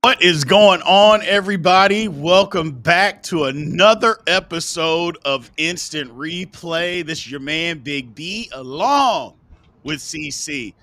What is going on, everybody? Welcome back to another episode of Instant Replay. This is your man, Big B, along with CC.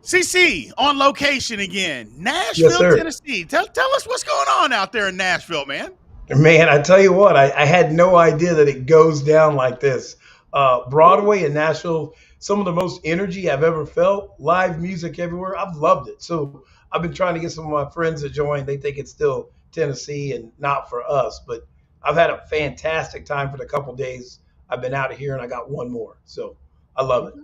CC, on location again, Yes, Nashville, sir. Tennessee. Tell us what's going on out there in Nashville, man. Man, I tell you what, I had no idea that it goes down like this. Broadway in Nashville, some of the most energy I've ever felt, live music everywhere. I've loved it. So I've been trying to get some of my friends to join. They think it's still Tennessee and not for us, but I've had a fantastic time for the couple days I've been out of here, and I got one more. So I love it.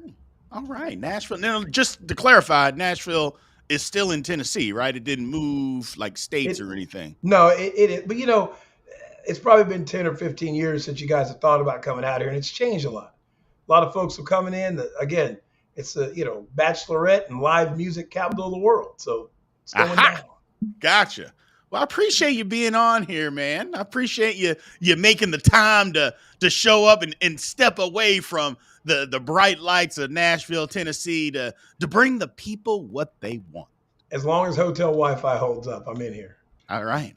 All right, Nashville. Now, just to clarify, Nashville is still in Tennessee, right? It didn't move like states or anything. No, it but it's probably been 10 or 15 years since you guys have thought about coming out here, and it's changed a lot. A lot of folks are coming in. Again, it's the bachelorette and live music capital of the world. So it's going down. Gotcha. Well, I appreciate you being on here, man. I appreciate you making the time to show up and step away from the bright lights of Nashville, Tennessee to bring the people what they want. As long as hotel Wi-Fi holds up, I'm in here. All right.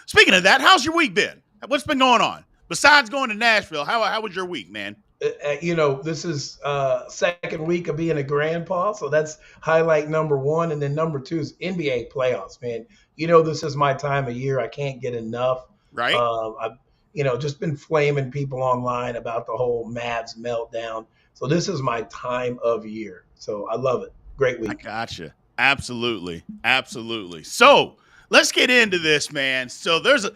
Speaking of that, how's your week been? What's been going on? Besides going to Nashville, how was your week, man? This is second week of being a grandpa, so that's highlight number one. And then number two is NBA playoffs, man. This is my time of year. I can't get enough. Right. I've just been flaming people online about the whole Mavs meltdown. So this is my time of year. So I love it. Great week. I gotcha. Absolutely. So let's get into this, man. So there's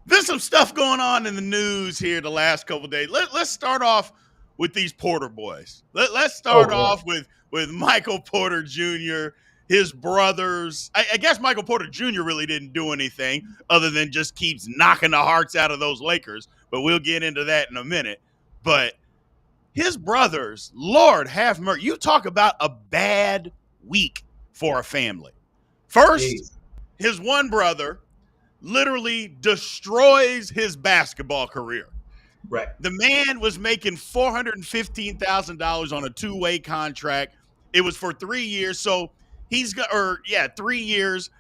been some stuff going on in the news here the last couple of days. Let's start off with these Porter boys. Let's start off with Michael Porter Jr., his brothers. I guess Michael Porter Jr. really didn't do anything other than just keeps knocking the hearts out of those Lakers, but we'll get into that in a minute. But his brothers, Lord have mercy. You talk about a bad week for a family. First, his one brother literally destroys his basketball career. Right. The man was making $415,000 on a two-way contract. It was for 3 years. So 3 years.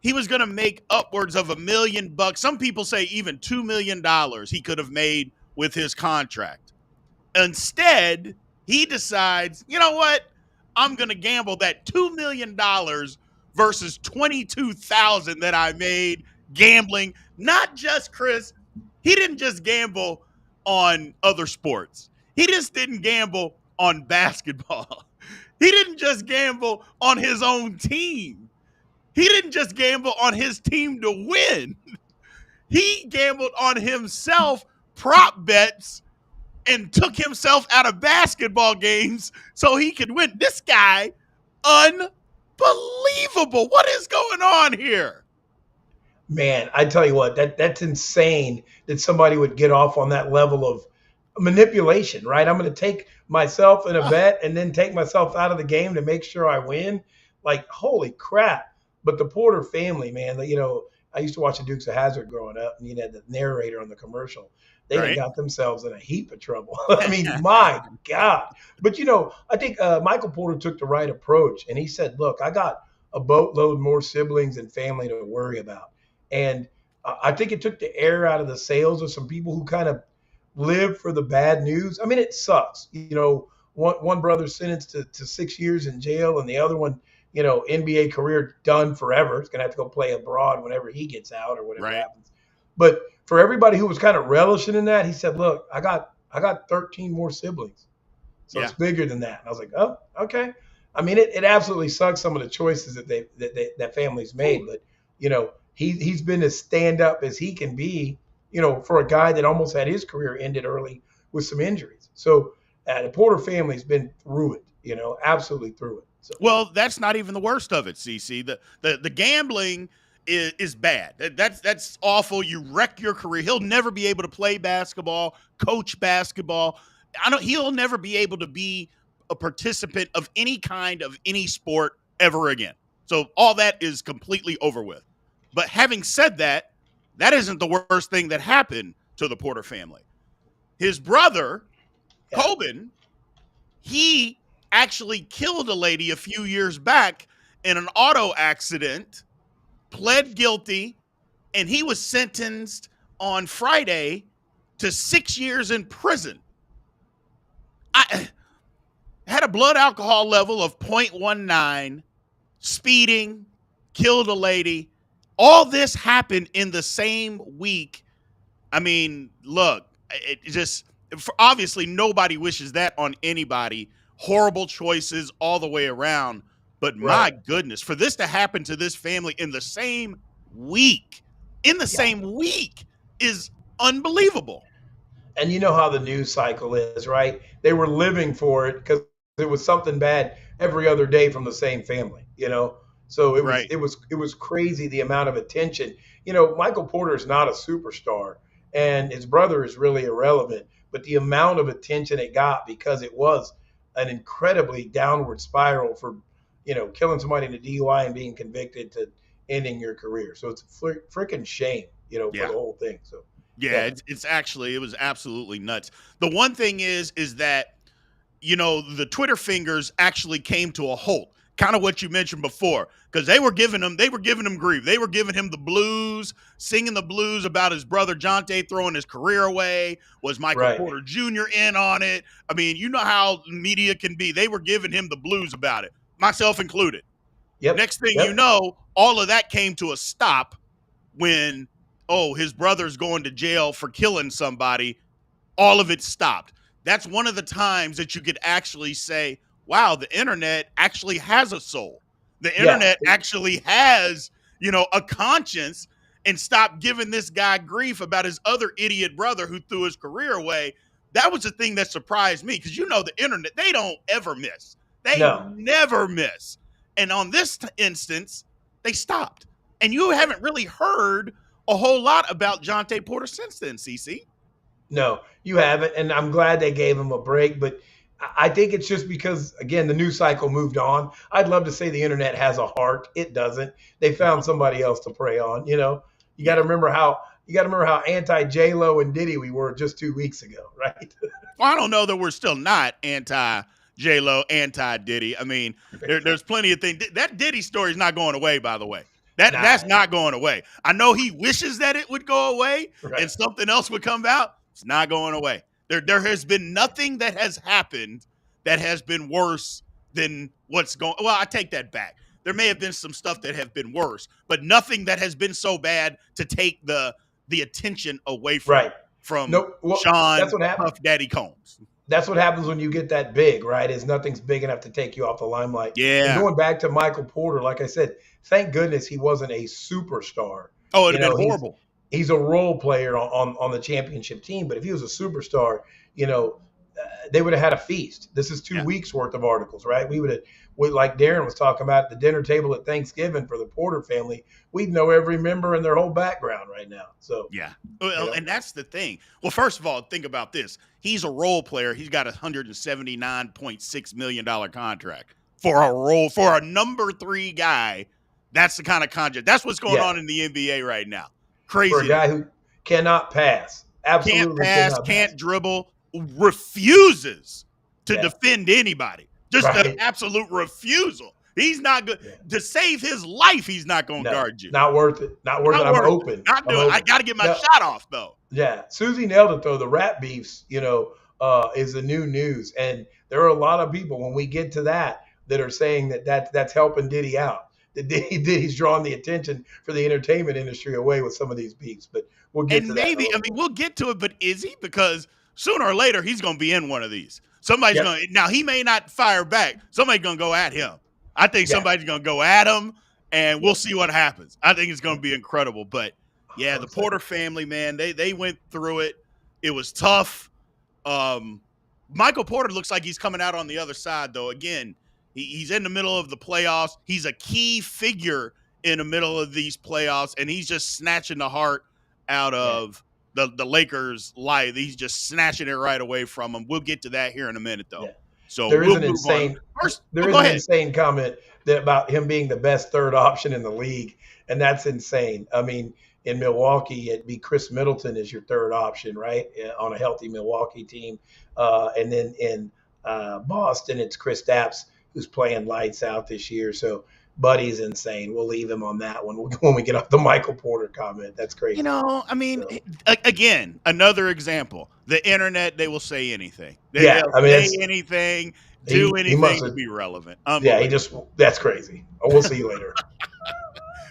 He was going to make upwards of $1 million. Some people say even $2 million he could have made with his contract. Instead, he decides, you know what? I'm going to gamble that $2 million versus $22,000 that I made gambling. Not just Chris. He didn't just gamble on other sports. He just didn't gamble on basketball. He didn't just gamble on his own team. He didn't just gamble on his team to win. He gambled on himself, prop bets, and took himself out of basketball games so he could win. This guy, unbelievable. What is going on here? Man, I tell you what, that's insane that somebody would get off on that level of manipulation, right? I'm going to take myself in a bet and then take myself out of the game to make sure I win. Like, holy crap. But the Porter family, man, I used to watch the Dukes of Hazzard growing up, and the narrator on the commercial. They got themselves in a heap of trouble. I mean, my God. But, I think Michael Porter took the right approach, and he said, look, I got a boatload more siblings and family to worry about. And I think it took the air out of the sails of some people who kind of live for the bad news. I mean, it sucks. One brother sentenced to 6 years in jail, and the other one, NBA career done forever. He's going to have to go play abroad whenever he gets out or whatever happens. But for everybody who was kind of relishing in that, he said, look, I got 13 more siblings. So it's bigger than that. And I was like, oh, okay. I mean, it absolutely sucks, some of the choices that family's made. But, he's been as stand up as he can be, for a guy that almost had his career ended early with some injuries. So the Porter family's been through it, absolutely through it. So. Well, that's not even the worst of it, CC. The gambling is bad. That's awful. You wreck your career. He'll never be able to play basketball, coach basketball. He'll never be able to be a participant of any kind of any sport ever again. So all that is completely over with. But having said that, that isn't the worst thing that happened to the Porter family. His brother, Coben, he actually killed a lady a few years back in an auto accident, pled guilty, and he was sentenced on Friday to 6 years in prison. I had a blood alcohol level of 0.19, speeding, killed a lady. All this happened in the same week. I mean, look, it just obviously nobody wishes that on anybody. Horrible choices all the way around. But my goodness, for this to happen to this family in the same week, is unbelievable. And you know how the news cycle is, right? They were living for it because it was something bad every other day from the same family, you know? So it was crazy the amount of attention. You know, Michael Porter is not a superstar and his brother is really irrelevant, but the amount of attention it got because it was an incredibly downward spiral for, you know, killing somebody in a DUI and being convicted to ending your career. So it's a freaking shame, you know, for the whole thing. So yeah, it was absolutely nuts. The one thing is that, you know, the Twitter fingers actually came to a halt. Kind of what you mentioned before, because they were giving him grief. They were giving him the blues, singing the blues about his brother Jonte throwing his career away. Was Michael Porter Jr. in on it? I mean, you know how media can be. They were giving him the blues about it, myself included. Next thing you know, all of that came to a stop when, his brother's going to jail for killing somebody. All of it stopped. That's one of the times that you could actually say, wow, the internet actually has a soul. The internet actually has, you know, a conscience, and stop giving this guy grief about his other idiot brother who threw his career away. That was the thing that surprised me, because you know the internet, they don't ever miss. They never miss. And on this instance, they stopped. And you haven't really heard a whole lot about Jonte Porter since then, CC. No, you haven't. And I'm glad they gave him a break. But I think it's just because, again, the news cycle moved on. I'd love to say the internet has a heart. It doesn't. They found somebody else to prey on. You know, you got to remember how anti J-Lo and Diddy we were just 2 weeks ago, right? Well, I don't know that we're still not anti J-Lo, anti Diddy. I mean, there's plenty of things. That Diddy story is not going away, by the way. That's not going away. I know he wishes that it would go away and something else would come out. It's not going away. There has been nothing that has happened that has been worse than what's going. Well, I take that back. There may have been some stuff that have been worse, but nothing that has been so bad to take the attention away from Sean that's what happened. Puff Daddy Combs. That's what happens when you get that big, right? Is nothing's big enough to take you off the limelight. Yeah. And going back to Michael Porter, like I said, thank goodness he wasn't a superstar. Oh, it'd have been horrible. He's a role player on the championship team, but if he was a superstar, you know, they would have had a feast. This is 2 weeks worth of articles, right? Like Darren was talking about, the dinner table at Thanksgiving for the Porter family, we'd know every member and their whole background right now. So and that's the thing. Well, first of all, think about this. He's a role player. He's got a $179.6 million contract for a number 3 guy. That's the kind of contract. That's what's going on in the NBA right now. Crazy. For a guy who cannot pass. Absolutely can't pass, can't dribble, refuses to defend anybody. Just an absolute refusal. He's not good. To save his life, he's not going to guard you. Not worth it. Not worth it. I'm open. Not doing it. I got to get my shot off, though. Yeah. Susie nailed it, though. The rap beefs, you know, is the new news. And there are a lot of people, when we get to that are saying that's helping Diddy out. Diddy's drawing the attention for the entertainment industry away with some of these beefs. But we'll get to that. Maybe, I mean, we'll get to it, but is he? Because sooner or later, he's going to be in one of these. Somebody's going to, now he may not fire back. Somebody's going to go at him. I think somebody's going to go at him, and we'll see what happens. I think it's going to be incredible. But, yeah, the Porter family, man, they went through it. It was tough. Michael Porter looks like he's coming out on the other side, though. Again, he's in the middle of the playoffs. He's a key figure in the middle of these playoffs, and he's just snatching the heart out of the Lakers' life. He's just snatching it right away from them. We'll get to that here in a minute, though. Yeah. So There is we'll an move on. insane First, there is go an ahead. insane comment about him being the best third option in the league, and that's insane. I mean, in Milwaukee, it'd be Chris Middleton as your third option, right, on a healthy Milwaukee team, and then in Boston, it's Chris Stapps who's playing lights out this year. So Buddy's insane. We'll leave him on that one when we get off the Michael Porter comment. That's crazy. I mean, So, again, another example. The internet, they will say anything. yeah, They'll I mean, say it's anything, do he must anything to have. be relevant. Yeah, Unbelievable. that's crazy. We'll see you later.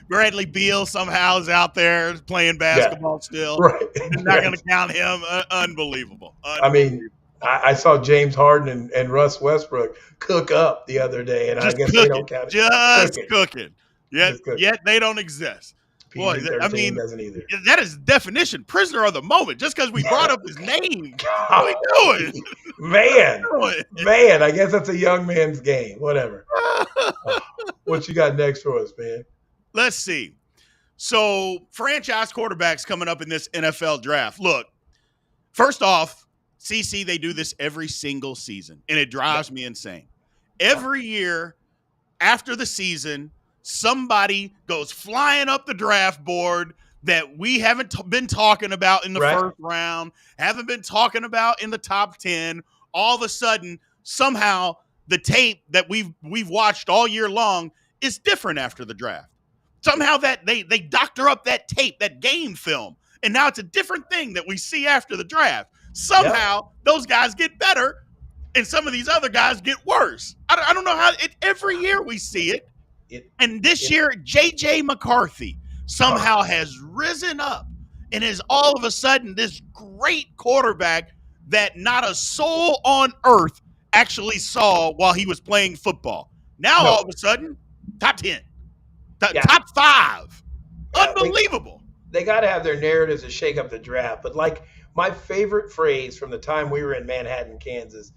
Bradley Beal somehow is out there playing Yeah, basketball still. right. They're not going to count him. Unbelievable. I mean, I saw James Harden and Russ Westbrook cook up the other day, and I just guess they cooking. don't count it. Just cooking. Just cooking. Yet they don't exist. Boy, I PG-13 mean, doesn't either. that is definition. Prisoner of the moment. Just because we brought up his name. What are we doing? Man, I guess that's a young man's game. Whatever. What you got next for us, man? Let's see. So, franchise quarterbacks coming up in this NFL draft. Look, first off, CC, they do this every single season, and it drives me insane. Every year after the season, somebody goes flying up the draft board that we haven't been talking about in the first round, haven't been talking about in the top 10. All of a sudden, somehow, the tape that we've watched all year long is different after the draft. Somehow that they doctor up that tape, that game film, and now it's a different thing that we see after the draft. Somehow those guys get better, and some of these other guys get worse. I don't know how. Every year we see it, and this year J.J. McCarthy somehow has risen up and is all of a sudden this great quarterback that not a soul on earth actually saw while he was playing football. Now all of a sudden, top 10. Top 5. Unbelievable. They got to have their narratives to shake up the draft. But like my favorite phrase from the time we were in Manhattan, Kansas,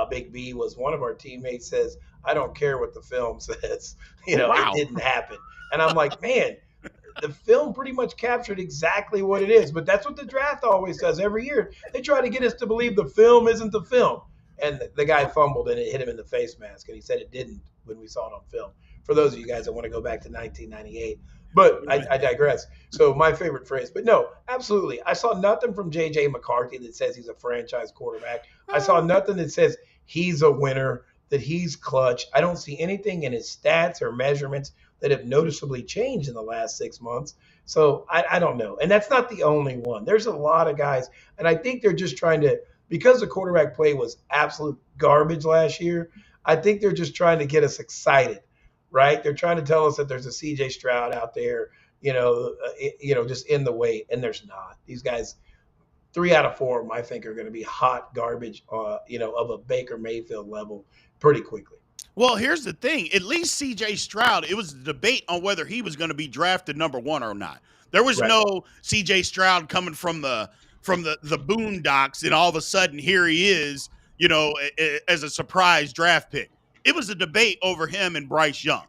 Big B, was one of our teammates says, "I don't care what the film says." It didn't happen. And I'm like, man, the film pretty much captured exactly what it is. But that's what the draft always does every year. They try to get us to believe the film isn't the film. And the guy fumbled and it hit him in the face mask. And he said it didn't when we saw it on film. For those of you guys that want to go back to 1998. But I digress. So my favorite phrase. But no, absolutely. I saw nothing from J.J. McCarthy that says he's a franchise quarterback. I saw nothing that says he's a winner, that he's clutch. I don't see anything in his stats or measurements that have noticeably changed in the last 6 months. So I don't know. And that's not the only one. There's a lot of guys. And I think they're just trying to, because the quarterback play was absolute garbage last year, I think they're just trying to get us excited. Right? They're trying to tell us that there's a CJ Stroud out there, just in the wait, and there's not. These guys, 3 out of 4 of them, I think, are going to be hot garbage, of a Baker Mayfield level pretty quickly. Well, here's the thing. At least CJ Stroud, it was a debate on whether he was going to be drafted number 1 or not. There was no CJ Stroud coming from the boondocks, and all of a sudden here he is, as a surprise draft pick. It was a debate over him and Bryce Young.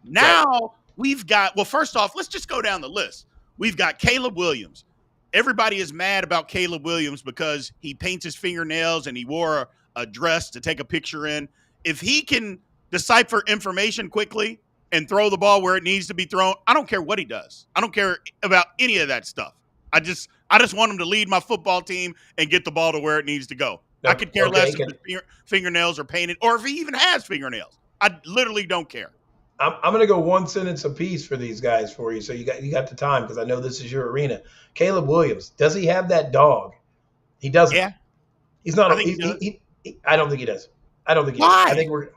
Now we've got, well, first off, let's just go down the list. We've got Caleb Williams. Everybody is mad about Caleb Williams because he paints his fingernails and he wore a dress to take a picture in. If he can decipher information quickly and throw the ball where it needs to be thrown, I don't care what he does. I don't care about any of that stuff. I just want him to lead my football team and get the ball to where it needs to go. I could care less if his fingernails are painted or if he even has fingernails. I literally don't care. I'm going to go one sentence apiece for these guys for you, so you got the time because I know this is your arena. Caleb Williams, does he have that dog? He doesn't. Yeah, he's not. I don't think he does. I don't think he Why? does. I think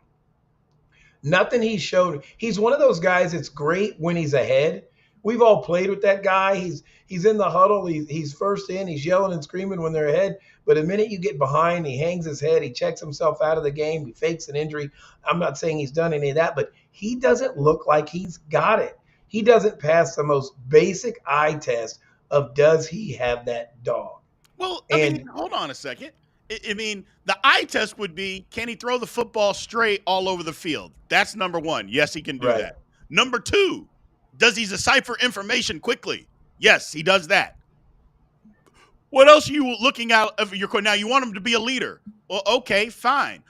nothing he showed. He's one of those guys that's great when he's ahead. We've all played with that guy. He's in the huddle. He's first in. He's yelling and screaming when they're ahead. But the minute you get behind, he hangs his head. He checks himself out of the game. He fakes an injury. I'm not saying he's done any of that, but he doesn't look like he's got it. He doesn't pass the most basic eye test of does he have that dog. Well, I mean, hold on a second. I mean, the eye test would be, can he throw the football straight all over the field? That's number 1. Yes, he can do that. Number 2, does he decipher information quickly? Yes, he does that. What else are you looking out of your court? Now, you want him to be a leader. Well, okay, fine.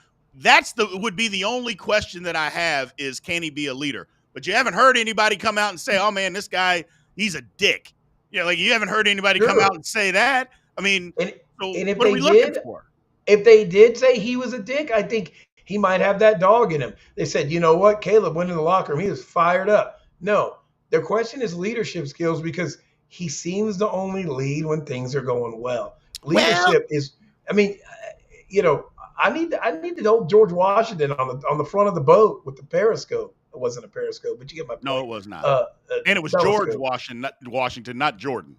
would be the only question that I have is, can he be a leader? But you haven't heard anybody come out and say, oh man, this guy, he's a dick. Like you haven't heard anybody come out and say that. I mean, so and if what are they we looking did, for? if they did say he was a dick, I think he might have that dog in him. They said, you know what? Caleb went in the locker room. He was fired up. No, their question is leadership skills because he seems to only lead when things are going well. Leadership is, I mean, I need the old George Washington on the front of the boat with the periscope. It wasn't a periscope, but you get my point. No, it was not. And it was George Washington, not Jordan.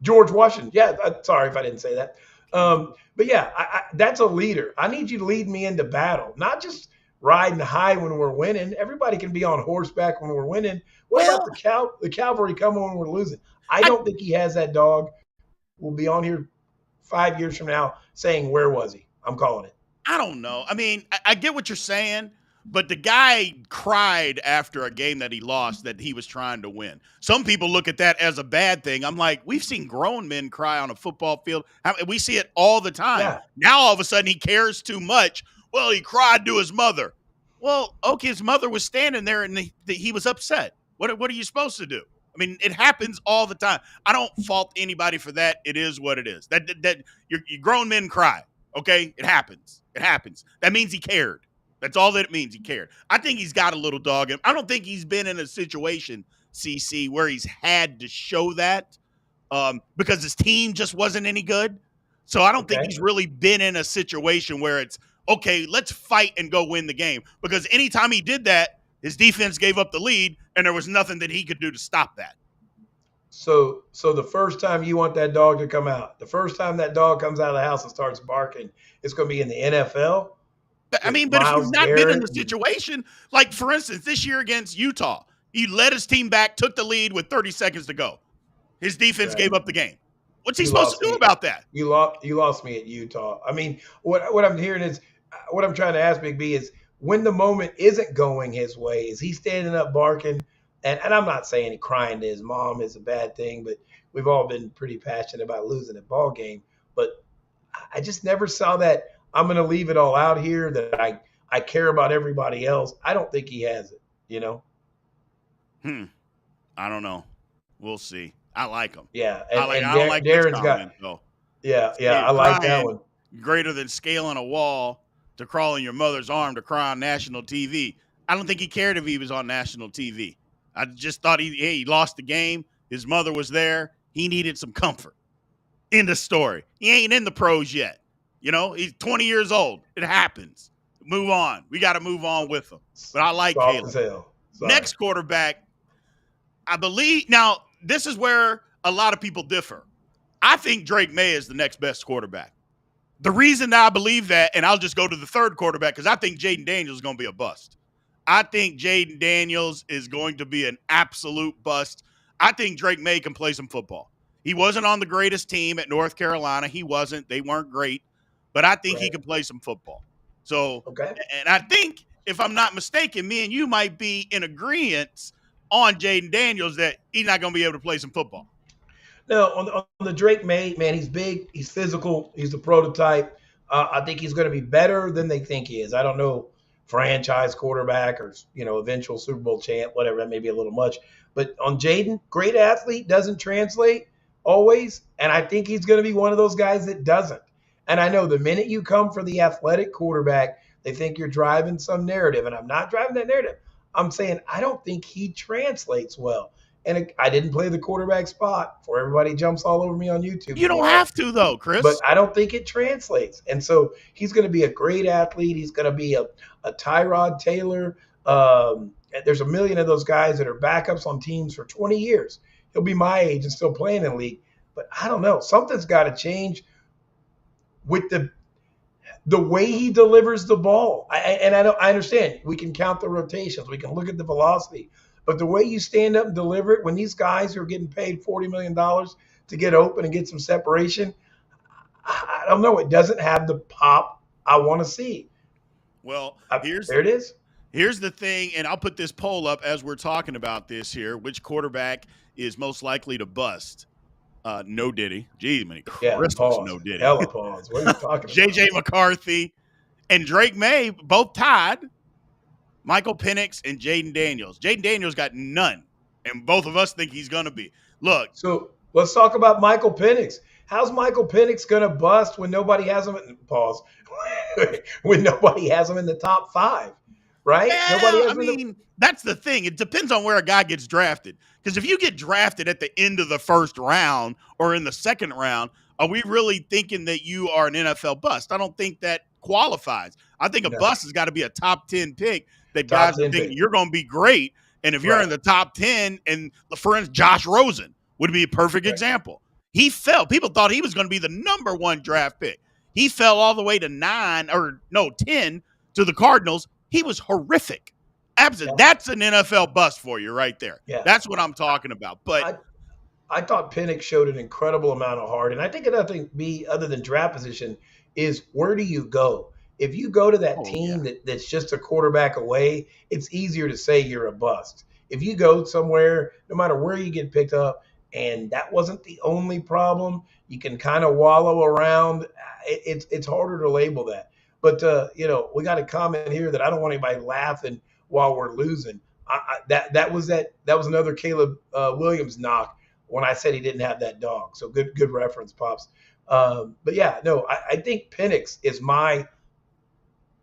George Washington. Yeah, sorry if I didn't say that. But yeah, that's a leader. I need you to lead me into battle, not just riding high when we're winning. Everybody can be on horseback when we're winning. What about the cavalry coming when we're losing? I don't think he has that dog. We'll be on here 5 years from now saying, where was he? I'm calling it. I don't know. I mean, I get what you're saying, but the guy cried after a game that he lost that he was trying to win. Some people look at that as a bad thing. I'm like, we've seen grown men cry on a football field. We see it all the time. Yeah. Now, all of a sudden, he cares too much. Well, he cried to his mother. Well, okay, his mother was standing there and he was upset. What are you supposed to do? I mean, it happens all the time. I don't fault anybody for that. It is what it is. That your grown men cry. Okay, it happens. It happens. That means he cared. That's all that it means. He cared. I think he's got a little dog in him. I don't think he's been in a situation, CC, where he's had to show that because his team just wasn't any good. So I don't think he's really been in a situation where it's, okay, let's fight and go win the game. Because anytime he did that, his defense gave up the lead, and there was nothing that he could do to stop that. So the first time you want that dog to come out, the first time that dog comes out of the house and starts barking, it's going to be in the NFL. I mean, but if you've not been in the situation, like for instance, this year against Utah, he led his team back, took the lead with 30 seconds to go. His defense gave up the game. What's he supposed to do about that? You lost me at Utah. I mean, what I'm hearing is, what I'm trying to ask Big B is, when the moment isn't going his way, is he standing up barking? And I'm not saying crying to his mom is a bad thing, but we've all been pretty passionate about losing a ball game. But I just never saw that I'm going to leave it all out here, that I care about everybody else. I don't think he has it, I don't know. We'll see. I like him. Yeah. I don't like Darren's comment, though. Yeah, I like that one. Greater than scaling a wall to crawl in your mother's arm to cry on national TV. I don't think he cared if he was on national TV. I just thought he lost the game. His mother was there. He needed some comfort. End of story. He ain't in the pros yet. He's 20 years old. It happens. Move on. We got to move on with him. But I like Caleb. Next quarterback, I believe. Now, this is where a lot of people differ. I think Drake Maye is the next best quarterback. The reason I believe that, and I'll just go to the third quarterback, because I think Jayden Daniels is going to be a bust. I think Jayden Daniels is going to be an absolute bust. I think Drake Maye can play some football. He wasn't on the greatest team at North Carolina. He wasn't. They weren't great. But I think he can play some football. So, and I think, if I'm not mistaken, me and you might be in agreement on Jayden Daniels that he's not going to be able to play some football. No, on the Drake Maye, man, he's big. He's physical. He's the prototype. I think he's going to be better than they think he is. I don't know. Franchise quarterback or, eventual Super Bowl champ, whatever, that may be a little much. But on Jayden, great athlete, doesn't translate always. And I think he's going to be one of those guys that doesn't. And I know the minute you come for the athletic quarterback, they think you're driving some narrative. And I'm not driving that narrative. I'm saying I don't think he translates well. And I didn't play the quarterback spot before everybody jumps all over me on YouTube. You don't have to, though, Chris. But I don't think it translates. And so he's going to be a great athlete. He's going to be a Tyrod Taylor. There's a million of those guys that are backups on teams for 20 years. He'll be my age and still playing in the league. But I don't know. Something's got to change with the way he delivers the ball. I understand. We can count the rotations. We can look at the velocity. But the way you stand up and deliver it, when these guys are getting paid $40 million to get open and get some separation, I don't know. It doesn't have the pop I want to see. Well, there it is. Here's the thing, and I'll put this poll up as we're talking about this here. Which quarterback is most likely to bust? No Diddy. Gee, many Christmas, no Diddy. Hella pause. What are you talking about? JJ McCarthy, and Drake May both tied Michael Penix and Jayden Daniels. Jayden Daniels got none, and both of us think he's going to be. Look. So let's talk about Michael Penix. How's Michael Penix going to bust when nobody has him? Pause. When nobody has him in the top 5, right? Yeah, Nobody has I mean, that's the thing. It depends on where a guy gets drafted. Because if you get drafted at the end of the first round or in the second round, are we really thinking that you are an NFL bust? I don't think that qualifies. I think a bust has got to be a top 10 pick that Top guys 10 think pick. you're going to be great. And if you're in the top 10, and for instance, Josh Rosen would be a perfect example. He fell. People thought he was going to be the number 1 draft pick. He fell all the way to 10 to the Cardinals. He was horrific. Absolutely. Yeah. That's an NFL bust for you right there. Yeah. That's what I'm talking about. But I thought Penix showed an incredible amount of heart. And I think another thing, other than draft position, is where do you go? If you go to that team that's just a quarterback away, it's easier to say you're a bust. If you go somewhere, no matter where you get picked up, and that wasn't the only problem, you can kind of wallow around. It's harder to label that. But, we got a comment here that I don't want anybody laughing while we're losing. That was another Caleb Williams knock when I said he didn't have that dog. So good reference, Pops. But yeah, no, I think Penix is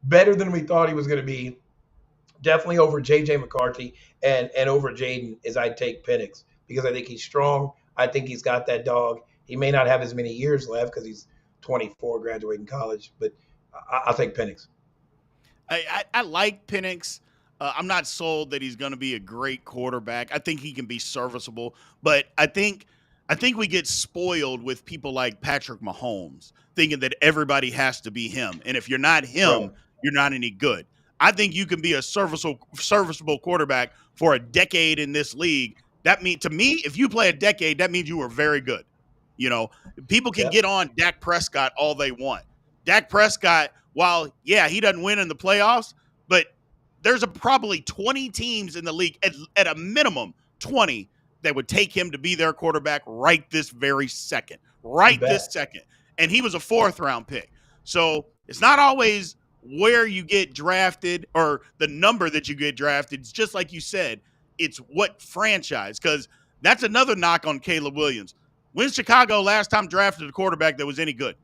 better than we thought he was going to be. Definitely over J.J. McCarthy and over Jayden is I'd take Penix because I think he's strong. I think he's got that dog. He may not have as many years left because he's 24 graduating college, but I think Penix. I like Penix. I'm not sold that he's going to be a great quarterback. I think he can be serviceable, but I think we get spoiled with people like Patrick Mahomes thinking that everybody has to be him. And if you're not him, you're not any good. I think you can be a serviceable quarterback for a decade in this league. That means, to me, if you play a decade, that means you were very good. People can get on Dak Prescott all they want. Dak Prescott, while, he doesn't win in the playoffs, but there's probably 20 teams in the league, at a minimum 20, that would take him to be their quarterback right this very second. This second. And he was a 4th-round pick. So it's not always where you get drafted or the number that you get drafted. It's just like you said, it's what franchise, because that's another knock on Caleb Williams. When's Chicago last time drafted a quarterback that was any good?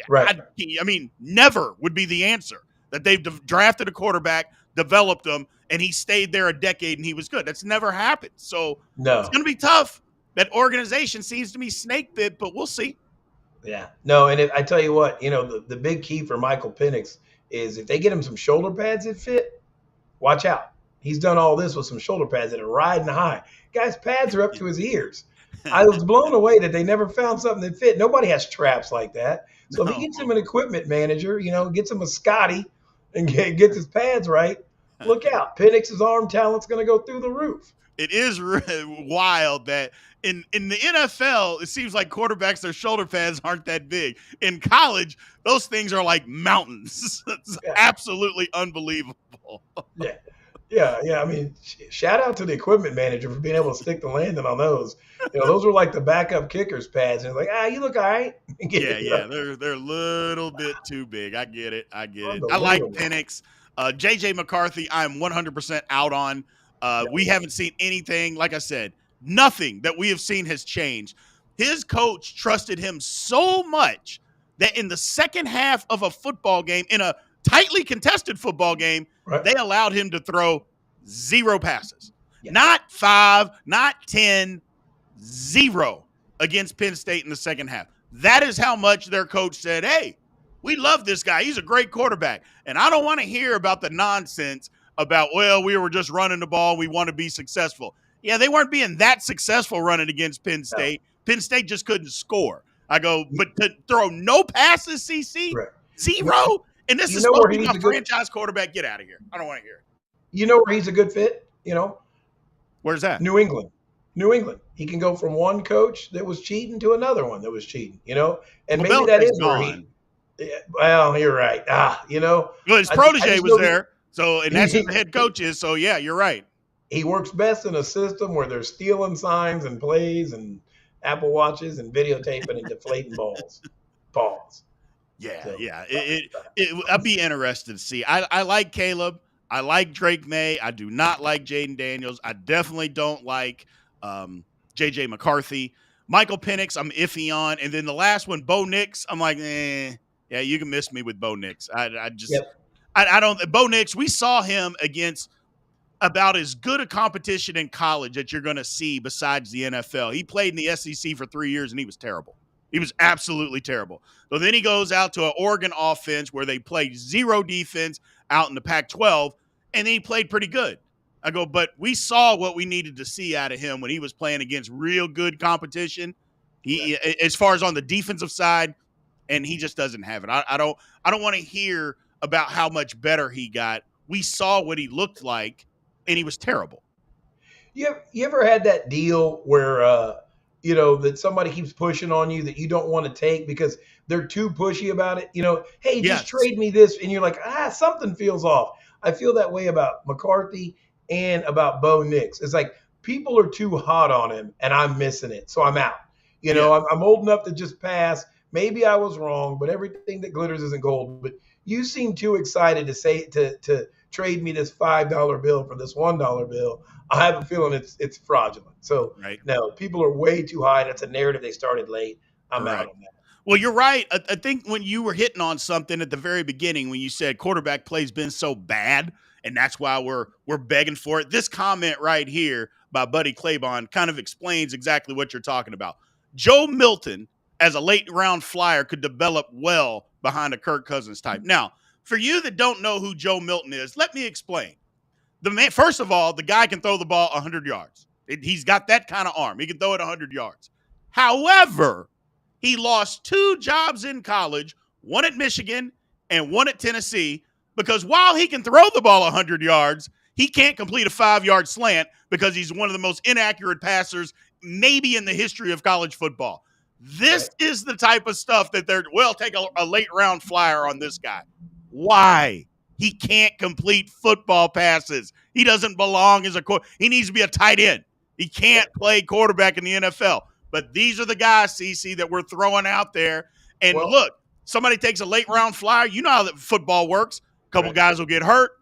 Right. I mean, never would be the answer. That they've drafted a quarterback, developed him, and he stayed there a decade and he was good. That's never happened. So it's going to be tough. That organization seems to be snake bit, but we'll see. Yeah. No, and I tell you what, the big key for Michael Penix is if they get him some shoulder pads that fit, watch out. He's done all this with some shoulder pads that are riding high. Guy's pads are up to his ears. I was blown away that they never found something that fit. Nobody has traps like that. So if he gets him an equipment manager, gets him a Scotty and gets his pads right, look out. Penix's arm talent's going to go through the roof. It is wild that in the NFL, it seems like quarterbacks, their shoulder pads aren't that big. In college, those things are like mountains. It's absolutely unbelievable. Yeah. I mean, shout out to the equipment manager for being able to stick the landing on those. Those were like the backup kicker's pads. And it's like, you look all right. They're a little bit too big. I get it. I like Penix. J.J. McCarthy, I'm 100% out on. We haven't seen anything. Like I said, nothing that we have seen has changed. His coach trusted him so much that in the second half of a football game, in a tightly contested football game, they allowed him to throw 0 passes. Not 5, not 10, 0 against Penn State in the second half. That is how much their coach said, hey, we love this guy. He's a great quarterback. And I don't want to hear about the nonsense about, we were just running the ball. We want to be successful. Yeah, they weren't being that successful running against Penn State. No. Penn State just couldn't score. I go, but to throw no passes, CC, 0? And this is supposed to be my franchise quarterback. Get out of here. I don't want to hear it. You know where he's a good fit? Where's that? New England. He can go from one coach that was cheating to another one that was cheating, And maybe that is where he – well, you're right. Well, his protege was there, and that's who the head coach is. So, yeah, you're right. He works best in a system where they're stealing signs and plays and Apple Watches and videotaping and deflating balls. Pause. Yeah, So yeah. I'd be interested to see. I like Caleb. I like Drake May. I do not like Jayden Daniels. I definitely don't like JJ McCarthy. Michael Penix, I'm iffy on. And then the last one, Bo Nix, I'm like, yeah, you can miss me with Bo Nix. I just, yep, I don't, Bo Nix, we saw him against about as good a competition in college that you're going to see besides the NFL. He played in the SEC for 3 years and he was terrible. He was absolutely terrible. So then he goes out to an Oregon offense where they played zero defense out in the Pac-12, and then he played pretty good. I go, but we saw what we needed to see out of him when he was playing against real good competition. As far as on the defensive side, and he just doesn't have it. I don't want to hear about how much better he got. We saw what he looked like, and he was terrible. You ever had that deal where that somebody keeps pushing on you that you don't want to take because they're too pushy about it? Hey, just Yes. trade me this, and you're like, something feels off. I feel that way about McCarthy and about Bo Nix. It's like people are too hot on him, and I'm missing it, so I'm out. I'm old enough to just pass. Maybe I was wrong, but everything that glitters isn't gold. But you seem too excited to say to trade me this $5 bill for this $1 bill. I have a feeling it's fraudulent. So Right. no, people are way too high. That's a narrative they started late. I'm Right. out on that. Well, you're right. I think when you were hitting on something at the very beginning, when you said quarterback play's been so bad, and that's why we're begging for it. This comment right here by Buddy Claiborne kind of explains exactly what you're talking about. Joe Milton, as a late round flyer, could develop well behind a Kirk Cousins type. Now, for you that don't know who Joe Milton is, let me explain. The man, first of all, the guy can throw the ball 100 yards. He's got that kind of arm. He can throw it 100 yards. However, he lost 2 jobs in college, one at Michigan and one at Tennessee, because while he can throw the ball 100 yards, he can't complete a 5-yard slant because he's one of the most inaccurate passers maybe in the history of college football. This is the type of stuff that take a late round flyer on this guy. Why? He can't complete football passes. He doesn't belong as he needs to be a tight end. He can't play quarterback in the NFL. But these are the guys, CC, that we're throwing out there. And look, somebody takes a late round flyer. You know how that football works. A couple guys will get hurt.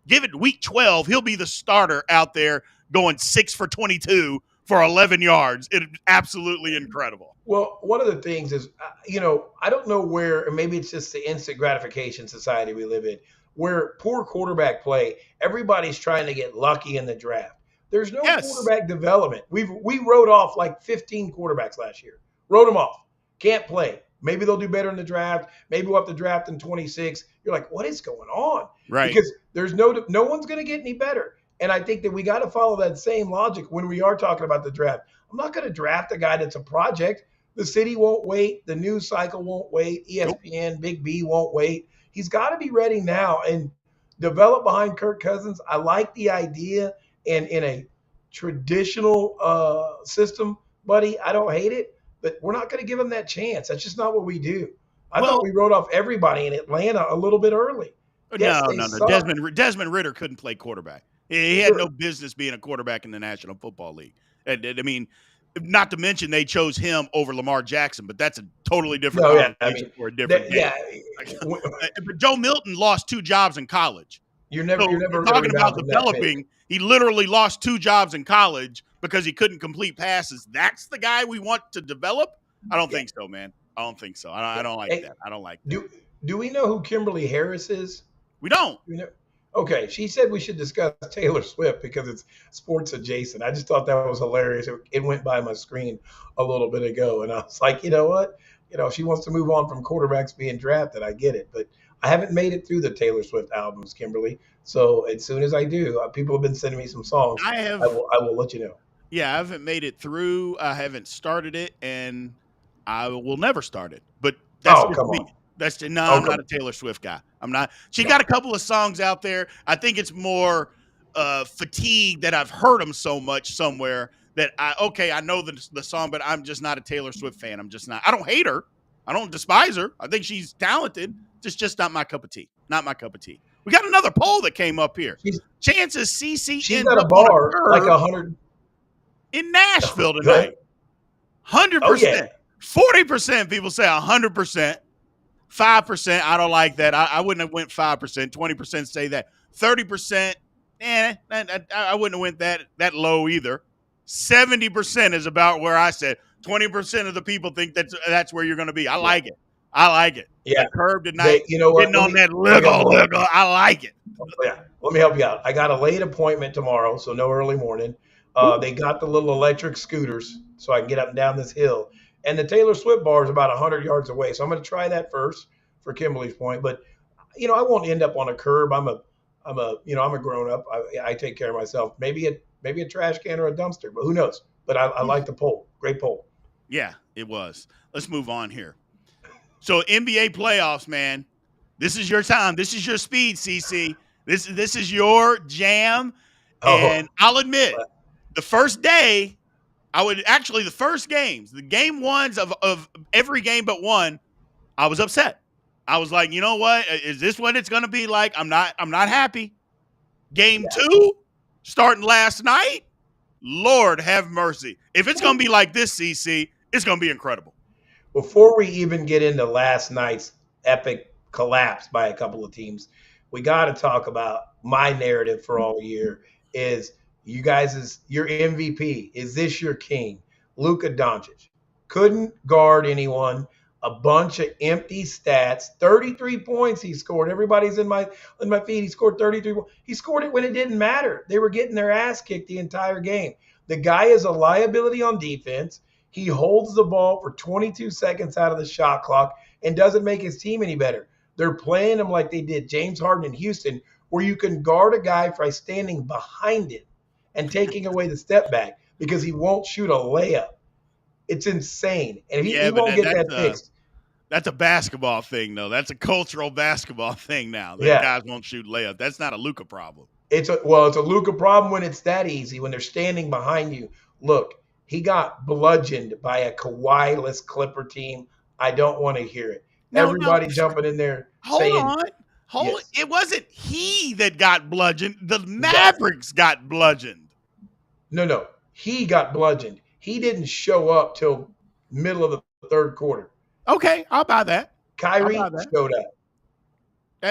Give it week 12. He'll be the starter out there going 6 for 22 for 11 yards. It's absolutely incredible. Well, one of the things is, I don't know where, and maybe it's just the instant gratification society we live in, where poor quarterback play, everybody's trying to get lucky in the draft. There's no quarterback development. We wrote off like 15 quarterbacks last year. Wrote them off. Can't play. Maybe they'll do better in the draft. Maybe we'll have to draft in 26. You're like, what is going on? Right. Because there's no one's going to get any better. And I think that we got to follow that same logic when we are talking about the draft. I'm not going to draft a guy that's a project. The city won't wait. The news cycle won't wait. ESPN, Big B won't wait. He's got to be ready now and develop behind Kirk Cousins. I like the idea. And in a traditional system, buddy, I don't hate it, but we're not going to give him that chance. That's just not what we do. I thought we wrote off everybody in Atlanta a little bit early. No. Desmond Ridder couldn't play quarterback. He had no business being a quarterback in the National Football League. I mean, not to mention they chose him over Lamar Jackson, but that's a totally different conversation for a different game. But Joe Milton lost 2 jobs in college. You're never talking about developing. He literally lost 2 jobs in college because he couldn't complete passes. That's the guy we want to develop? I don't think so, man. I don't think so. I don't like that. I don't like that. Do we know who Kimberly Harris is? We don't. Okay, she said we should discuss Taylor Swift because it's sports adjacent. I just thought that was hilarious. It went by my screen a little bit ago, and I was like, you know what? If she wants to move on from quarterbacks being drafted, I get it. But I haven't made it through the Taylor Swift albums, Kimberly. So as soon as I do, people have been sending me some songs. I will let you know. Yeah, I haven't made it through. I haven't started it, and I will never start it. But that's come me. on. I'm not a Taylor Swift guy. I'm not. She got a couple of songs out there. I think it's more fatigue that I've heard them so much somewhere that I know the song, but I'm just not a Taylor Swift fan. I'm just not. I don't hate her. I don't despise her. I think she's talented. It's just not my cup of tea. Not my cup of tea. We got another poll that came up here. Chances CC she's at a bar like 100 in Nashville tonight. 100%. 40% people say 100%. 5%, I don't like that. I wouldn't have went 5%. 20% say that. 30%, I wouldn't have went that low either. 70% is about where I said. 20% of the people think that's where you're going to be. I like it. I like it. Yeah. The curve tonight, You know what? getting on that little. I like it. Yeah. Let me help you out. I got a late appointment tomorrow, so no early morning. They got the little electric scooters, so I can get up and down this hill. And the Taylor Swift bar is about 100 yards away, so I'm going to try that first for Kimberly's point. But I won't end up on a curb. I'm a grown up. I take care of myself. Maybe a trash can or a dumpster, but who knows? But I like the poll. Great poll. Yeah, it was. Let's move on here. So NBA playoffs, man. This is your time. This is your speed, CC. This is your jam. And I'll admit, the first day, the first games, the game ones of every game but one, I was upset. I was like, you know what? Is this what it's gonna be like? I'm not happy. Game 2, starting last night, Lord have mercy. If it's gonna be like this, CC, it's gonna be incredible. Before we even get into last night's epic collapse by a couple of teams, we got to talk about my narrative for all year is you guys' your MVP. Is this your king? Luka Doncic. Couldn't guard anyone. A bunch of empty stats. 33 points he scored. Everybody's in my feed. He scored 33 points. He scored it when it didn't matter. They were getting their ass kicked the entire game. The guy is a liability on defense. He holds the ball for 22 seconds out of the shot clock and doesn't make his team any better. They're playing him like they did James Harden in Houston, where you can guard a guy by standing behind him and taking away the step back because he won't shoot a layup. It's insane. And he won't get that fixed. That's a basketball thing, though. That's a cultural basketball thing now. Guys won't shoot layup. That's not a Luka problem. It's a Luka problem when it's that easy, when they're standing behind you. Look, he got bludgeoned by a Kawhi-less Clipper team. I don't want to hear it. Everybody jumping in there saying, Hold on. It wasn't he that got bludgeoned. The Mavericks got bludgeoned. No. He got bludgeoned. He didn't show up till middle of the third quarter. Okay, I'll buy that. Kyrie showed up.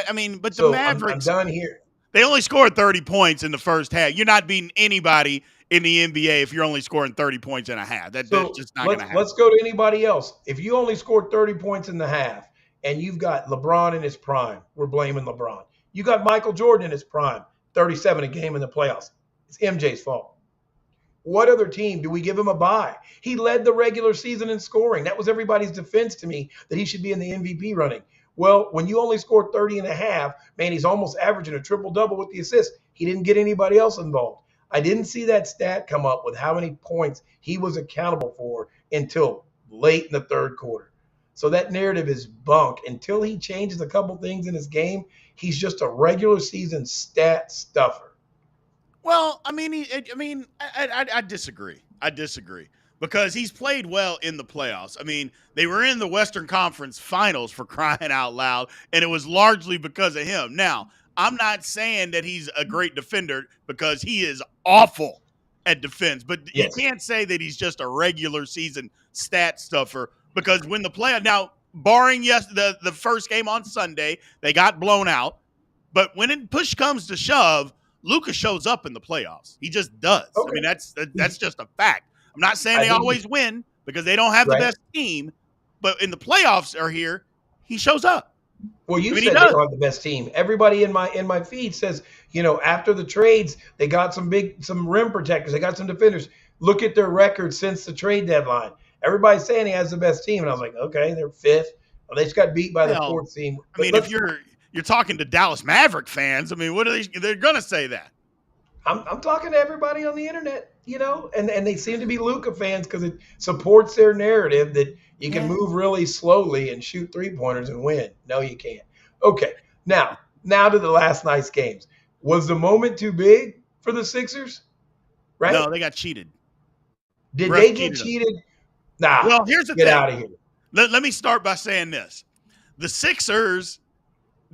I mean, but the Mavericks. I'm done here. They only scored 30 points in the first half. You're not beating anybody in the NBA if you're only scoring 30 points in a half. That's just not going to happen. Let's go to anybody else. If you only scored 30 points in the half and you've got LeBron in his prime, we're blaming LeBron. You got Michael Jordan in his prime, 37 a game in the playoffs. It's MJ's fault. What other team do we give him a bye? He led the regular season in scoring. That was everybody's defense to me that he should be in the MVP running. Well, when you only scored 30 and a half, man, he's almost averaging a triple-double with the assist. He didn't get anybody else involved. I didn't see that stat come up with how many points he was accountable for until late in the third quarter. So that narrative is bunk. Until he changes a couple things in his game, he's just a regular season stat stuffer. Well, I disagree. I disagree because he's played well in the playoffs. I mean, they were in the Western Conference Finals for crying out loud, and it was largely because of him. Now, I'm not saying that he's a great defender because he is awful at defense, but you can't say that he's just a regular season stat stuffer because when the playoff now, barring the first game on Sunday, they got blown out. But when push comes to shove, Luka shows up in the playoffs. He just does. Okay. I mean, that's just a fact. I'm not saying they always win because they don't have the best team, but in the playoffs are here, he shows up. Well, you said they don't have the best team. Everybody in my feed says, after the trades, they got some rim protectors. They got some defenders. Look at their record since the trade deadline. Everybody's saying he has the best team. And I was like, okay, they're fifth. Well, they just got beat by the fourth team. I mean, if you're talking to Dallas Maverick fans, I mean, what are they're going to say that. I'm talking to everybody on the internet, and they seem to be Luka fans because it supports their narrative that you can move really slowly and shoot three-pointers and win. No, you can't. Okay, now to the last night's games. Was the moment too big for the Sixers? Right? No, they got cheated. Did they get cheated? Nah. Well, here's the thing. Get out of here. Let me start by saying this. The Sixers,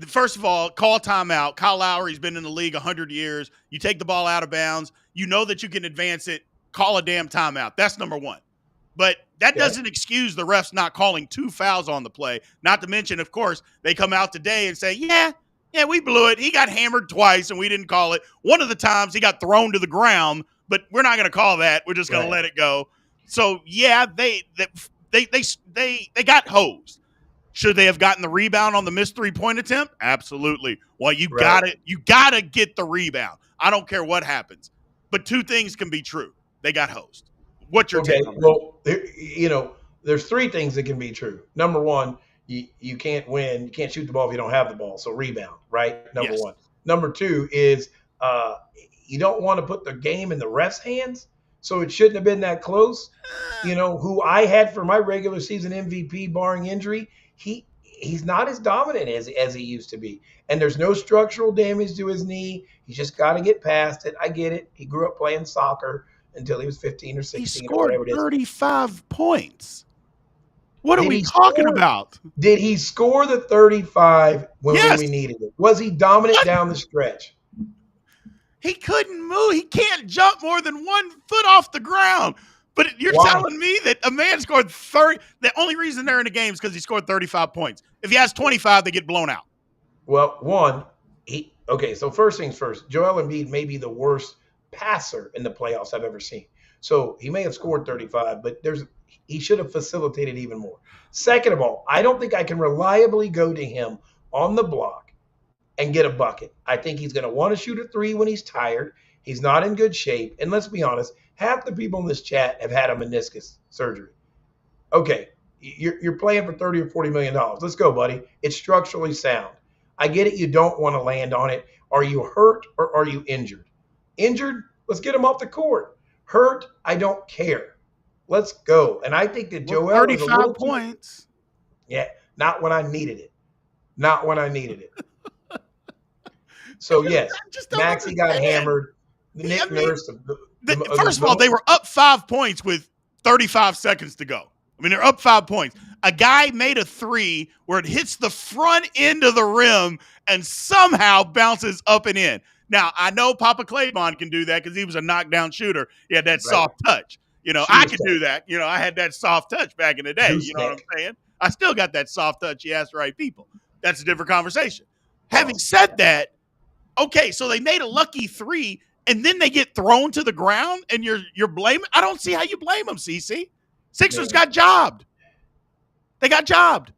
first of all, call timeout. Kyle Lowry's been in the league 100 years. You take the ball out of bounds. You know that you can advance it. Call a damn timeout. That's number one. But that Okay. doesn't excuse the refs not calling 2 fouls on the play. Not to mention, of course, they come out today and say, yeah, we blew it. He got hammered twice and we didn't call it. One of the times he got thrown to the ground, but we're not going to call that. We're just going to let it go. So yeah, they got hosed. Should they have gotten the rebound on the missed 3-point attempt? Absolutely. Well, you gotta get the rebound. I don't care what happens. But 2 things can be true. They got hosed. What's your take on that? Well, there's 3 things that can be true. Number 1, you can't win. You can't shoot the ball if you don't have the ball. So rebound, right? Number 1. Number 2 is you don't want to put the game in the refs' hands. So it shouldn't have been that close. Who I had for my regular season MVP, barring injury, he's not as dominant as he used to be. And there's no structural damage to his knee. He's just got to get past it. I get it. He grew up playing soccer until he was 15 or 16 or whatever it is. He scored 35 points. What are we talking about? Did he score the 35 when we needed it? Was he dominant down the stretch? He couldn't move. He can't jump more than 1 foot off the ground. But you're telling me that a man scored 30. The only reason they're in the game is because he scored 35 points. If he has 25, they get blown out. Well, so first things first, Joel Embiid may be the worst passer in the playoffs I've ever seen. So he may have scored 35, but he should have facilitated even more. Second of all, I don't think I can reliably go to him on the block and get a bucket. I think he's going to want to shoot a 3 when he's tired. He's not in good shape. And let's be honest, half the people in this chat have had a meniscus surgery. Okay, you're playing for $30 or $40 million. Let's go, buddy. It's structurally sound. I get it. You don't want to land on it. Are you hurt or are you injured? Injured? Let's get him off the court. Hurt? I don't care. Let's go. And I think that Joel 35 points. Yeah, not when I needed it. Not when I needed it. So yes, Maxey got hammered. Nick Nurse. First of all, they were up 5 points with 35 seconds to go. I mean, they're up 5 points. A guy made a 3 where it hits the front end of the rim and somehow bounces up and in. Now, I know Papa Claymon can do that because he was a knockdown shooter. He had that soft touch. I could do that. I had that soft touch back in the day. You know what I'm saying? I still got that soft touch. You ask the right people. That's a different conversation. Having said that, okay, so they made a lucky 3, and then they get thrown to the ground, and you're blaming. I don't see how you blame them, CC. Sixers got jobbed. They got jobbed.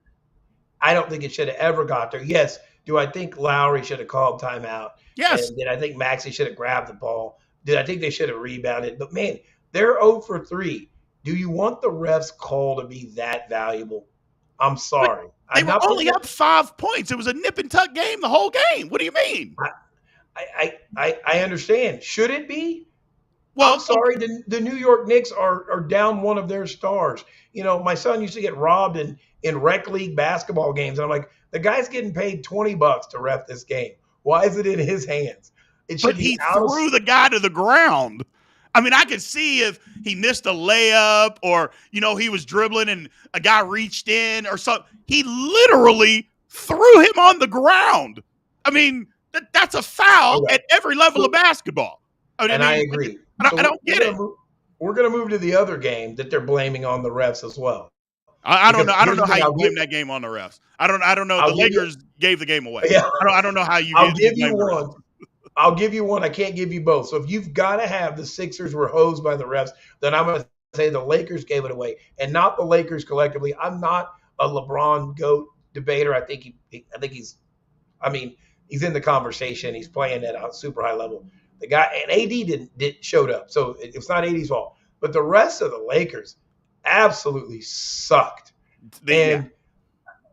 I don't think it should have ever got there. Yes. Do I think Lowry should have called timeout? Yes. And did I think Maxey should have grabbed the ball? Did I think they should have rebounded? But, man, they're 0 for 3. Do you want the refs' call to be that valuable? I'm sorry. They were only up 5 points. It was a nip and tuck game the whole game. What do you mean? I understand. Should it be? Well, I'm sorry. The New York Knicks are down one of their stars. My son used to get robbed in rec league basketball games. And I'm like, the guy's getting paid $20 to ref this game. Why is it in his hands? But he threw the guy to the ground. I mean, I could see if he missed a layup or, he was dribbling and a guy reached in or something. He literally threw him on the ground. I mean, that's a foul at every level of basketball. I agree. I don't get it. We're going to move to the other game that they're blaming on the refs as well. I don't know. I don't know how you blame that game on the refs. I don't know. The Lakers gave the game away. Yeah. I don't know how you. I'll give you one. I'll give you one. I can't give you both. So if you've got to have the Sixers were hosed by the refs, then I'm going to say the Lakers gave it away, and not the Lakers collectively. I'm not a LeBron GOAT debater. I think he's in the conversation. He's playing at a super high level. The guy and AD showed up, so it's not AD's fault. But the rest of the Lakers absolutely sucked. And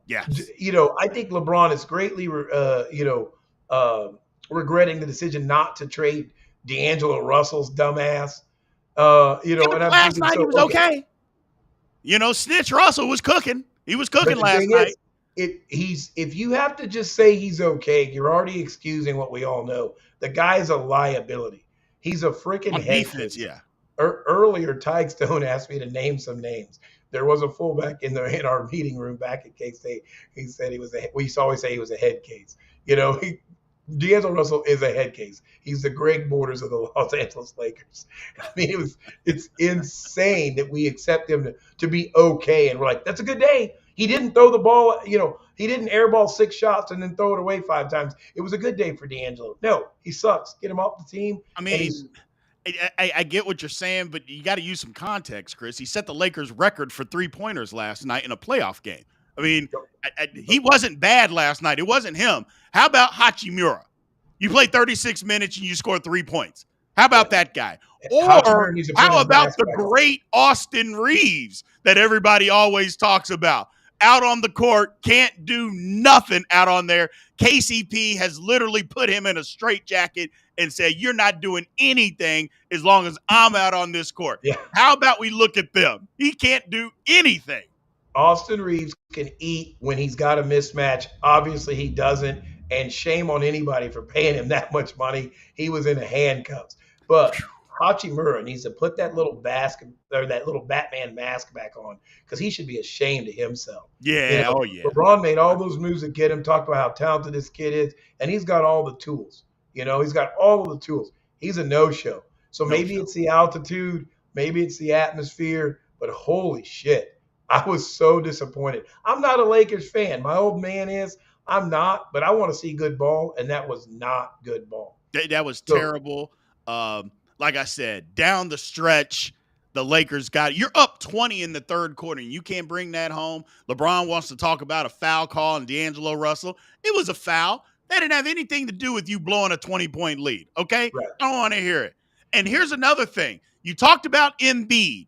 yes, I think LeBron is greatly, regretting the decision not to trade D'Angelo Russell's dumbass. And last night he was okay. Snitch Russell was cooking. He was cooking last night. If you have to just say he's okay, you're already excusing what we all know. The guy's a liability. He's a freaking head defense. Yeah. Earlier, Tyke Stone asked me to name some names. There was a fullback in our meeting room back at K-State. He said we used to always say he was a head case. D'Angelo Russell is a head case. He's the Greg Borders of the Los Angeles Lakers. I mean, it's insane that we accept him to be okay. And we're like, that's a good day. He didn't throw the ball, he didn't airball 6 shots and then throw it away 5 times. It was a good day for D'Angelo. No, he sucks. Get him off the team. I mean, I get what you're saying, but you got to use some context, Chris. He set the Lakers record for 3-pointers last night in a playoff game. I mean, he wasn't bad last night. It wasn't him. How about Hachimura? You played 36 minutes and you scored 3 points. How about that guy? Or how about the great Austin Reeves that everybody always talks about? Out on the court, can't do nothing out on there. KCP has literally put him in a straitjacket and said, you're not doing anything as long as I'm out on this court. Yeah. How about we look at them? He can't do anything. Austin Reeves can eat when he's got a mismatch. Obviously, he doesn't. And shame on anybody for paying him that much money. He was in handcuffs. But Hachimura needs to put that little that little Batman mask back on because he should be ashamed of himself. Yeah, LeBron made all those moves to get him, talked about how talented this kid is, and he's got all the tools. He's got all of the tools. He's a no-show. So maybe it's the altitude, maybe it's the atmosphere, but holy shit, I was so disappointed. I'm not a Lakers fan. My old man is. I'm not, but I want to see good ball, and that was not good ball. That was terrible. Like I said, down the stretch, the Lakers got it. You're up 20 in the third quarter, and you can't bring that home. LeBron wants to talk about a foul call on D'Angelo Russell. It was a foul. That didn't have anything to do with you blowing a 20-point lead, okay? Right. I don't want to hear it. And here's another thing. You talked about Embiid,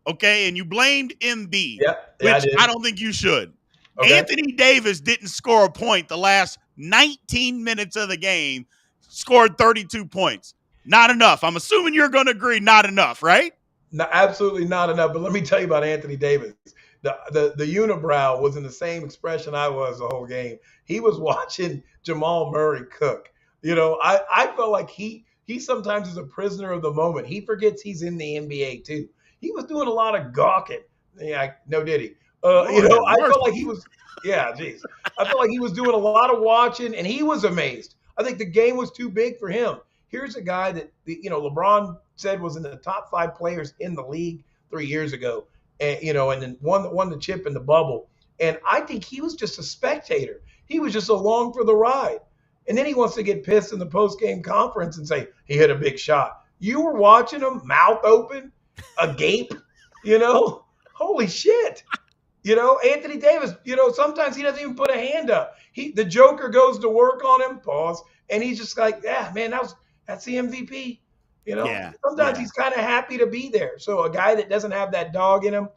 okay, and you blamed Embiid, which I don't think you should. Okay. Anthony Davis didn't score a point the last 19 minutes of the game, scored 32 points. Not enough. I'm assuming you're going to agree not enough, right? No, absolutely not enough. But let me tell you about Anthony Davis. The unibrow was in the same expression I was the whole game. He was watching Jamal Murray cook. I felt like he sometimes is a prisoner of the moment. He forgets he's in the NBA too. He was doing a lot of gawking. Yeah, no did he? I felt like he was, I felt like he was doing a lot of watching, and he was amazed. I think the game was too big for him. Here's a guy that, LeBron said was in the top 5 players in the league 3 years ago, and then won the chip in the bubble. And I think he was just a spectator. He was just along for the ride. And then he wants to get pissed in the post-game conference and say he hit a big shot. You were watching him, mouth open, agape, holy shit. Anthony Davis, sometimes he doesn't even put a hand up. The Joker goes to work on him, pause, and he's just like, yeah, man, that's the MVP. Sometimes he's kind of happy to be there. So a guy that doesn't have that dog in him,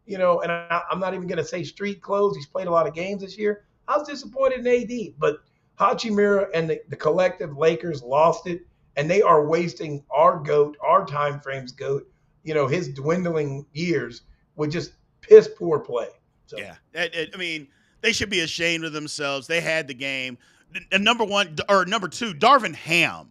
and I'm not even going to say street clothes. He's played a lot of games this year. I was disappointed in AD, but Hachimura and the collective Lakers lost it, and they are wasting our GOAT, our time frame's GOAT, his dwindling years with just piss poor play. So. Yeah. I mean, they should be ashamed of themselves. They had the game. And number 2, Darvin Ham.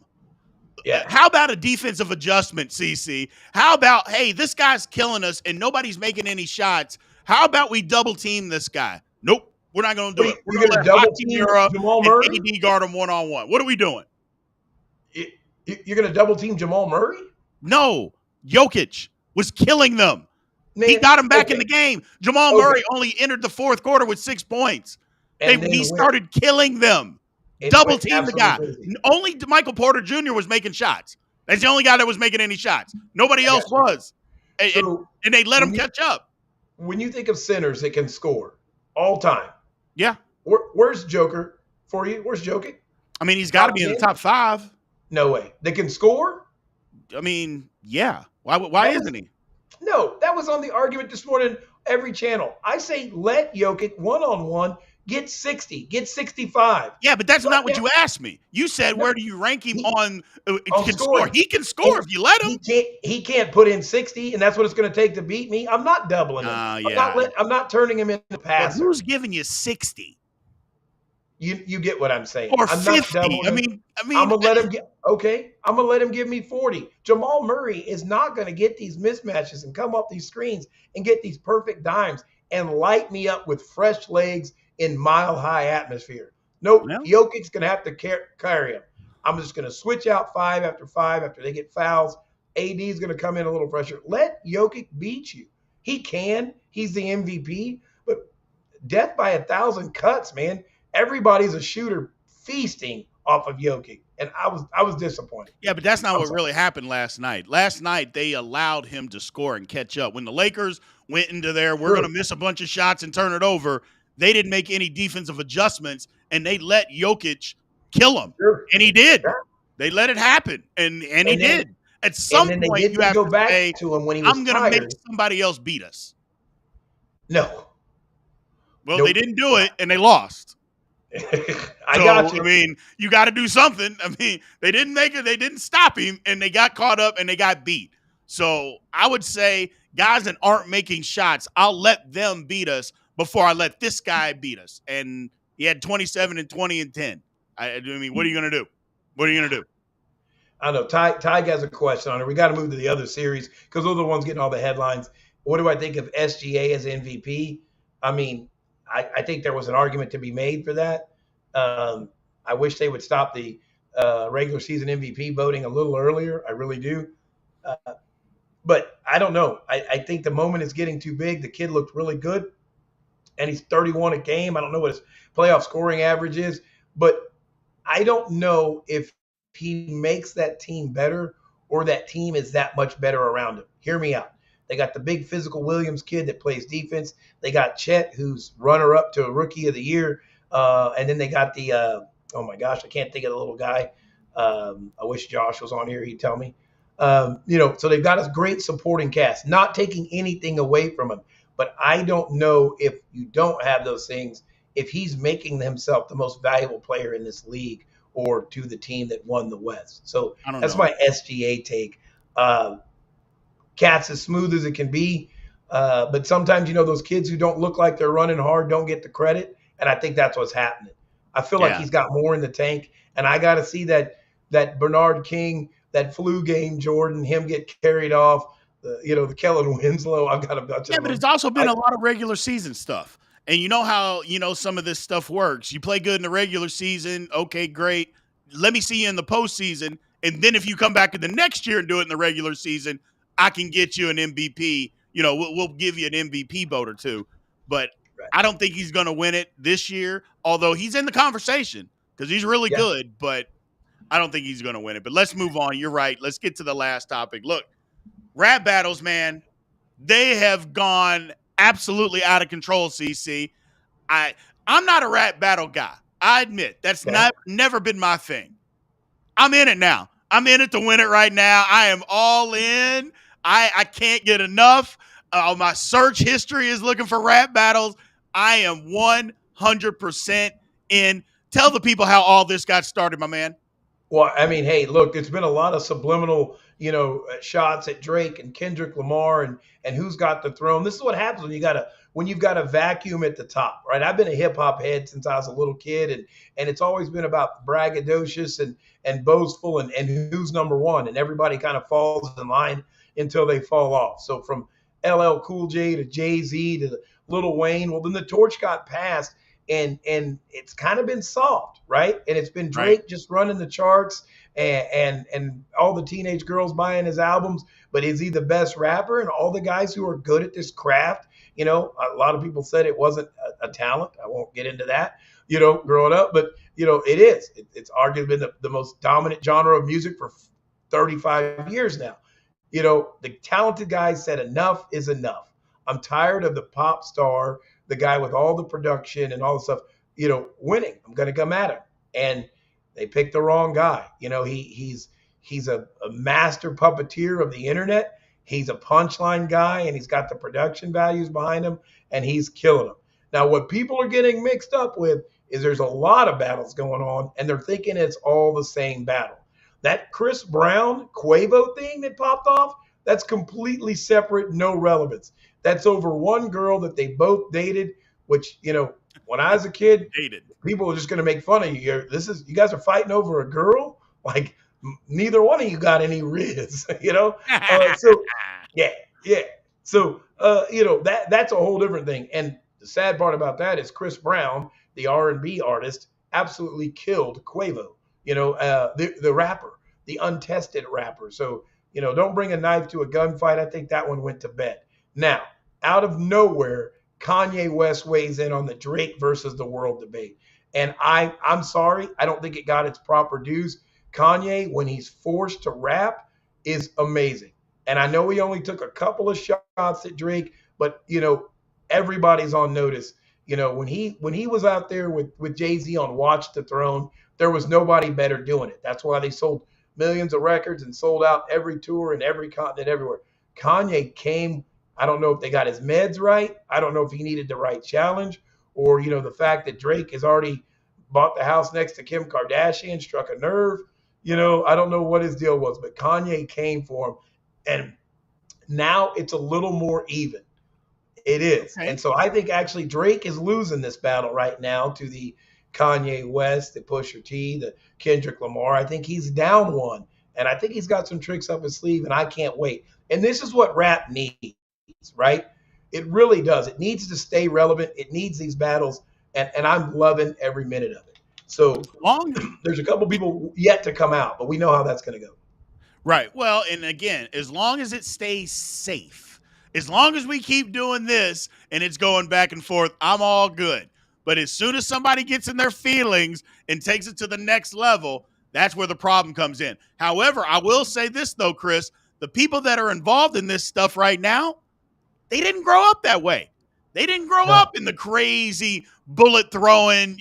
Yeah. How about a defensive adjustment, CC? How about, hey, this guy's killing us and nobody's making any shots. How about we double team this guy? Nope, we're not going to do it. We're going to double team Jamal Murray and AD guard him one-on-one. What are we doing? You're going to double team Jamal Murray? No, Jokic was killing them. Man, he got him back in the game. Jamal Murray only entered the fourth quarter with 6 points. He started killing them. Double team the guy. Crazy. Only Michael Porter Jr. was making shots. That's the only guy that was making any shots. Nobody else was. And they let him catch up. When you think of centers that can score all time. Yeah. Where's Joker for you? Where's Jokic? I mean, he's got to be in the top 5. No way. They can score? I mean, yeah. Why isn't he? No, that was on the argument this morning, every channel. I say let Jokic one-on-one get 60, get 65. Yeah, but that's not what you asked me. You said, where do you rank him on can score? He can score if you let him. He can't put in 60, and that's what it's going to take to beat me. I'm not doubling him. I'm not turning him into passer. Who's giving you 60? You get what I'm saying. Or I'm 50. Not doubling him. I'm gonna let him get I'm gonna let him give me 40. Jamal Murray is not gonna get these mismatches and come up these screens and get these perfect dimes and light me up with fresh legs in mile-high atmosphere. Nope, Well, Jokic's going to have to carry him. I'm just going to switch out 5 after they get fouls. AD's going to come in a little pressure. Let Jokic beat you. He can. He's the MVP. But death by 1,000 cuts, man. Everybody's a shooter feasting off of Jokic, and I was disappointed. yeah, but that's not I'm what sorry. really happened last night. Last night, they allowed him to score and catch up. When the Lakers went into there, we're going to True. miss a bunch of shots and turn it over, they didn't make any defensive adjustments, and they let Jokic kill him. Sure. And he did. Yeah. They let it happen, and he And then did. At and some then they point, you didn't have go to back say, to him when he was I'm going to make tired. somebody else beat us. No. Well, Nope. they didn't do it, and they lost. I got you. I mean, you got to do something. I mean, they didn't make it. They didn't stop him, and they got caught up, and they got beat. So I would say guys that aren't making shots, I'll let them beat us before I let this guy beat us. And he had 27 and 20 and 10. I mean, what are you going to do? What are you going to do? I know. Ty has a question on it. We got to move to the other series because those are the ones getting all the headlines. What do I think of SGA as MVP? I mean, I think there was an argument to be made for that. I wish they would stop the regular season MVP voting a little earlier. I really do. But I don't know. I think the moment is getting too big. The kid looked really good, and he's 31 a game. I don't know what his playoff scoring average is, but I don't know if he makes that team better or that team is that much better around him. Hear me out. They got the big physical Williams kid that plays defense. They got Chet, who's runner up to a rookie of the year. And then they got the, oh my gosh, I can't think of the little guy. I wish Josh was on here. He'd tell me. So they've got a great supporting cast, not taking anything away from him. But I don't know if you don't have those things, if he's making himself the most valuable player in this league or to the team that won the West. So that's my SGA take. Cat's as smooth as it can be. But sometimes, those kids who don't look like they're running hard don't get the credit. And I think that's what's happening. I feel like he's got more in the tank. And I got to see that Bernard King, that flu game, Jordan, him get carried off, the Kellen Winslow. I've got a bunch of them. Yeah, but it's also been a lot of regular season stuff. And you know how, some of this stuff works. You play good in the regular season. Okay, great. Let me see you in the postseason. And then if you come back in the next year and do it in the regular season, I can get you an MVP. We'll give you an MVP vote or two. But I don't think he's going to win it this year, although he's in the conversation because he's really good. But I don't think he's going to win it. But let's move on. You're right. Let's get to the last topic. Look, rap battles, man, they have gone absolutely out of control, CC. I'm not a rap battle guy. I admit that's never been my thing. I'm in it now. I'm in it to win it right now. I am all in. I can't get enough. My search history is looking for rap battles. I am 100% in. Tell the people how all this got started, my man. Well, I mean, hey, look, there's been a lot of subliminal, shots at Drake and Kendrick Lamar and who's got the throne. This is what happens when you've got a vacuum at the top, right? I've been a hip hop head since I was a little kid, and it's always been about braggadocious and boastful and who's number one, and everybody kind of falls in line until they fall off. So from LL Cool J to Jay-Z to Lil Wayne, well, then the torch got passed. And it's kind of been soft, right? And it's been Drake just running the charts and all the teenage girls buying his albums. But is he the best rapper? And all the guys who are good at this craft, a lot of people said it wasn't a talent. I won't get into that, growing up. But, it is. It's arguably been the most dominant genre of music for 35 years now. The talented guys said enough is enough. I'm tired of the pop star, the guy with all the production and all the stuff, winning. I'm going to come at him. And they picked the wrong guy. He's a master puppeteer of the internet. He's a punchline guy, and he's got the production values behind him, and he's killing them. Now, what people are getting mixed up with is there's a lot of battles going on, and they're thinking it's all the same battle. That Chris Brown Quavo thing that popped off, that's completely separate, no relevance. That's over one girl that they both dated, which, when I was a kid, people were just going to make fun of you. You guys are fighting over a girl? Like, neither one of you got any riz, So, yeah. So, that's a whole different thing. And the sad part about that is Chris Brown, the R&B artist, absolutely killed Quavo, the rapper, the untested rapper. So, don't bring a knife to a gunfight. I think that one went to bed. Now, out of nowhere, Kanye West weighs in on the Drake versus the world debate. And I'm sorry, I don't think it got its proper dues. Kanye, when he's forced to rap, is amazing. And I know he only took a couple of shots at Drake, but everybody's on notice. When he was out there with Jay-Z on Watch the Throne, there was nobody better doing it. That's why they sold millions of records and sold out every tour and every continent everywhere. Kanye came. I don't know if they got his meds right. I don't know if he needed the right challenge, or the fact that Drake has already bought the house next to Kim Kardashian struck a nerve. I don't know what his deal was, but Kanye came for him, and now it's a little more even. It is. Okay. And so I think actually Drake is losing this battle right now to the Kanye West, the Pusha T, the Kendrick Lamar. I think he's down one, and I think he's got some tricks up his sleeve, and I can't wait. And this is what rap needs, right? It really does. It needs to stay relevant. It needs these battles, and I'm loving every minute of it. So there's a couple people yet to come out, but we know how that's going to go. Right. Well, and again, as long as it stays safe, as long as we keep doing this and it's going back and forth, I'm all good. But as soon as somebody gets in their feelings and takes it to the next level, that's where the problem comes in. However, I will say this, though, Chris, the people that are involved in this stuff right now, they didn't grow up that way. They didn't grow up in the crazy bullet throwing,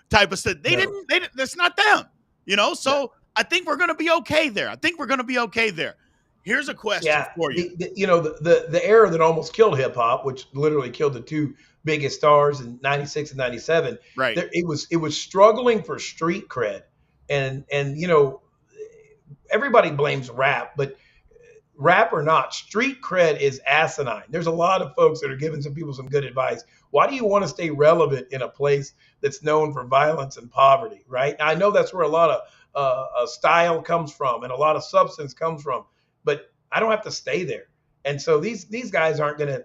type of stuff. That's not them, so I think we're going to be okay there. Here's a question for you. The era that almost killed hip hop, which literally killed the two biggest stars in 96 and 97. Right. It was struggling for street cred. And everybody blames rap, but rap or not, street cred is asinine. There's a lot of folks that are giving some people some good advice. Why do you want to stay relevant in a place that's known for violence and poverty, right? I know that's where a lot of style comes from and a lot of substance comes from, but I don't have to stay there. And so these guys aren't going to,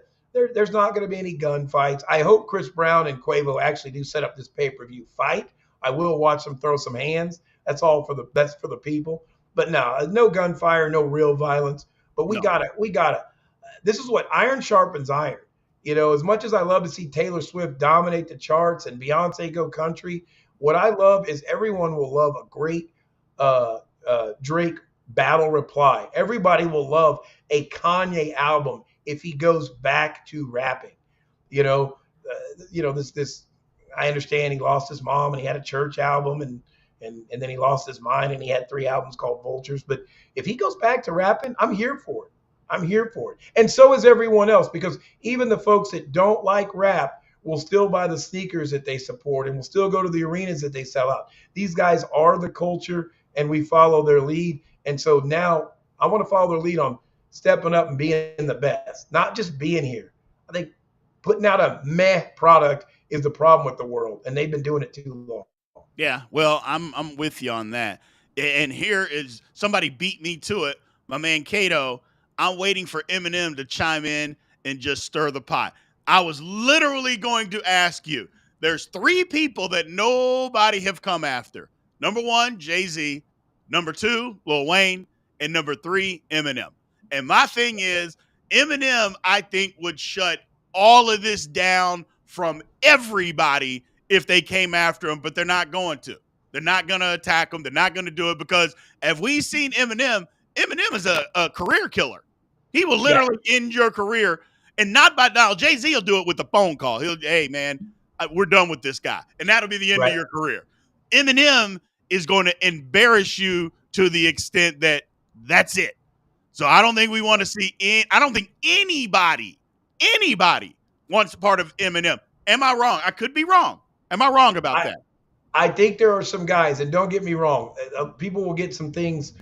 there's not going to be any gunfights. I hope Chris Brown and Quavo actually do set up this pay-per-view fight. I will watch them throw some hands. That's for the people. But no gunfire, no real violence. But we gotta. This is what iron sharpens iron. As much as I love to see Taylor Swift dominate the charts and Beyonce go country, what I love is everyone will love a great Drake battle reply. Everybody will love a Kanye album if he goes back to rapping. This. I understand he lost his mom and he had a church album and then he lost his mind and he had 3 albums called Vultures. But if he goes back to rapping, I'm here for it. And so is everyone else, because even the folks that don't like rap will still buy the sneakers that they support and will still go to the arenas that they sell out. These guys are the culture and we follow their lead. And so now I want to follow their lead on stepping up and being the best, not just being here. I think putting out a meh product is the problem with the world, and they've been doing it too long. Yeah, well, I'm with you on that. And here is somebody beat me to it. My man Kato, I'm waiting for Eminem to chime in and just stir the pot. I was literally going to ask you. There's 3 people that nobody have come after. Number 1, Jay-Z. Number 2, Lil Wayne. And number 3, Eminem. And my thing is, Eminem, I think, would shut all of this down from everybody if they came after him, but they're not going to. They're not going to attack him. They're not going to do it because as we've seen Eminem is a career killer. He will literally end your career, and not by now. Jay-Z will do it with a phone call. Hey, man, we're done with this guy, and that'll be the end of your career. Eminem is going to embarrass you to the extent that that's it. So I don't think we want to see I don't think anybody wants part of Eminem. Am I wrong? I could be wrong. Am I wrong about that? I think there are some guys, and don't get me wrong, people will get some things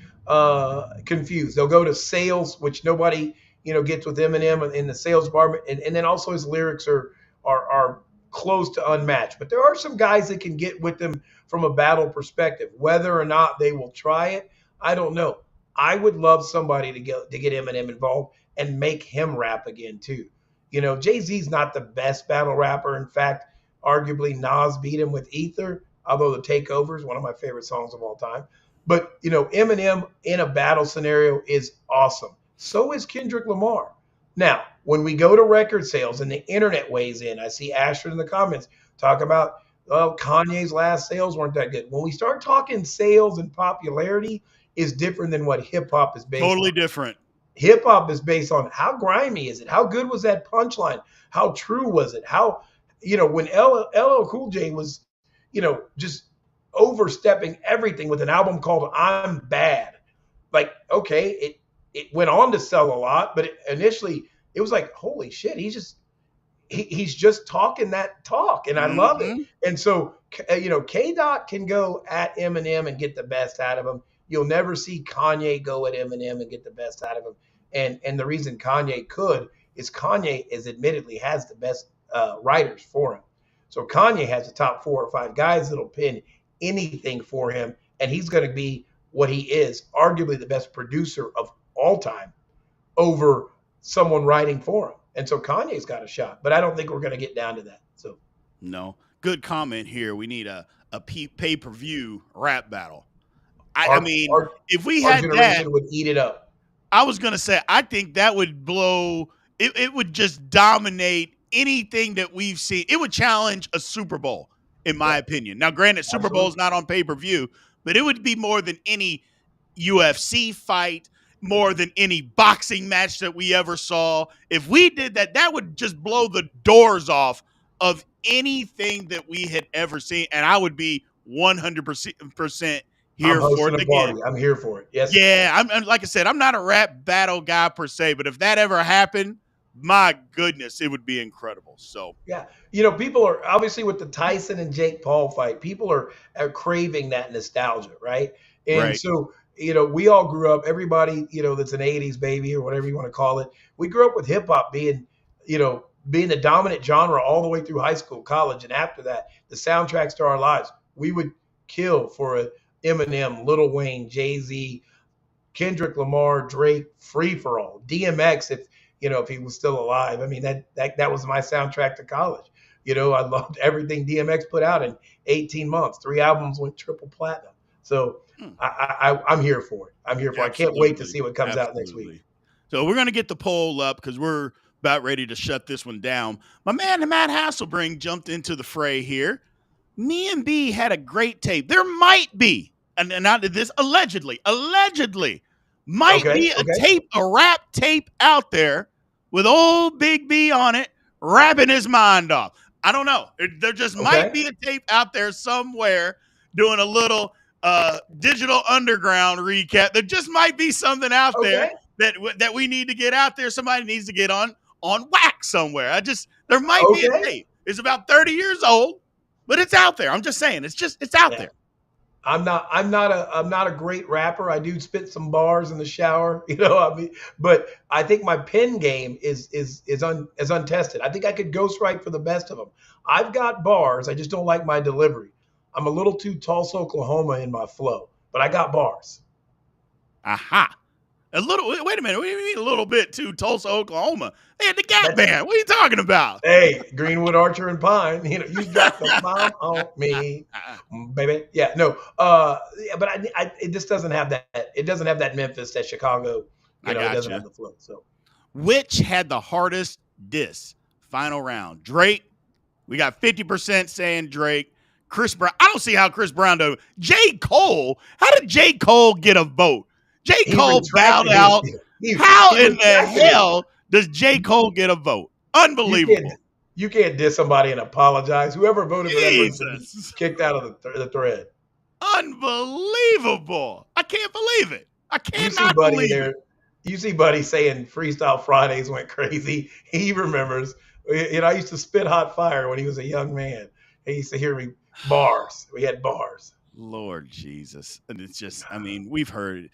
confused. They'll go to sales, which nobody gets with Eminem in the sales department, and then also his lyrics are close to unmatched. But there are some guys that can get with them from a battle perspective. Whether or not they will try it, I don't know. I would love somebody to get Eminem involved and make him rap again too. Jay-Z's not the best battle rapper. In fact, arguably Nas beat him with Ether. although the Takeover is one of my favorite songs of all time. But Eminem in a battle scenario is awesome. So is Kendrick Lamar. Now, when we go to record sales and the internet weighs in, I see Ashford in the comments talk about, well, Kanye's last sales weren't that good. When we start talking sales and popularity, is different than what hip hop is based on. Totally different. Hip hop is based on how grimy is it? How good was that punchline? How true was it? How, when LL Cool J was, just overstepping everything with an album called I'm Bad. Like, okay, it went on to sell a lot, but initially it was like, holy shit, he's just talking that talk, and I love it. And so, K-Dot can go at Eminem and get the best out of him. You'll never see Kanye go at Eminem and get the best out of him. And the reason Kanye could is Kanye admittedly has the best writers for him. So Kanye has the top 4 or 5 guys that'll pin anything for him, and he's going to be what he is, arguably the best producer of all time, over someone writing for him. And so Kanye's got a shot, but I don't think we're going to get down to that. So no, good comment here. We need a pay-per-view rap battle. If we had that, would eat it up. I was going to say, I think that would blow. It would just dominate anything that we've seen. It would challenge a Super Bowl, in my opinion. Now, granted, Super Bowl's not on pay-per-view, but it would be more than any UFC fight, more than any boxing match that we ever saw. If we did that, that would just blow the doors off of anything that we had ever seen. And I would be 100% here for it again. I'm here for it. Yes. Yeah. I'm like I said, I'm not a rap battle guy per se, but if that ever happened, my goodness, it would be incredible. So yeah, people are obviously with the Tyson and Jake Paul fight, people are craving that nostalgia, right? And so, we all grew up, everybody, that's an 80s baby or whatever you want to call it. We grew up with hip hop being the dominant genre all the way through high school, college, and after that, the soundtracks to our lives. We would kill for a Eminem, Lil Wayne, Jay-Z, Kendrick Lamar, Drake, Free for All, DMX, if he was still alive. I mean, that was my soundtrack to college. I loved everything DMX put out in 18 months. 3 albums went triple platinum. So I'm here for it. I'm here for it. I can't wait to see what comes out next week. So we're going to get the poll up because we're about ready to shut this one down. My man, Matt Hasselbring, jumped into the fray here. Me and B had a great tape. There might be, and not this, allegedly, might be a rap tape out there with old Big B on it, rapping his mind off. I don't know. There just might be a tape out there somewhere doing a little digital underground recap. There just might be something out there that we need to get out there. Somebody needs to get on wax somewhere. There might be a tape. It's about 30 years old, but it's out there. I'm just saying, it's out there. I'm not a great rapper. I do spit some bars in the shower, but I think my pen game is untested. I think I could ghostwrite for the best of them. I've got bars. I just don't like my delivery. I'm a little too Tulsa, Oklahoma in my flow, but I got bars. Aha. Wait a minute. What do you mean a little bit too Tulsa, Oklahoma? They had the Gap Band. What are you talking about? Hey, Greenwood, Archer, and Pine. You got the bomb on me, baby. Yeah, no. But it just doesn't have that. It doesn't have that Memphis, that Chicago. It doesn't have the flow. So, which had the hardest diss? Final round. Drake. We got 50% saying Drake. Chris Brown. I don't see how Chris Brown does. J. Cole. How did J. Cole get a vote? J. Cole bowed out. How in the hell does J. Cole get a vote? Unbelievable. You can't diss somebody and apologize. Whoever voted for that person kicked out of the thread. Unbelievable. I can't believe it. I cannot believe it. You see Buddy saying Freestyle Fridays went crazy. He remembers. I used to spit hot fire when he was a young man. He used to hear me bars. We had bars. Lord Jesus. And it's just, we've heard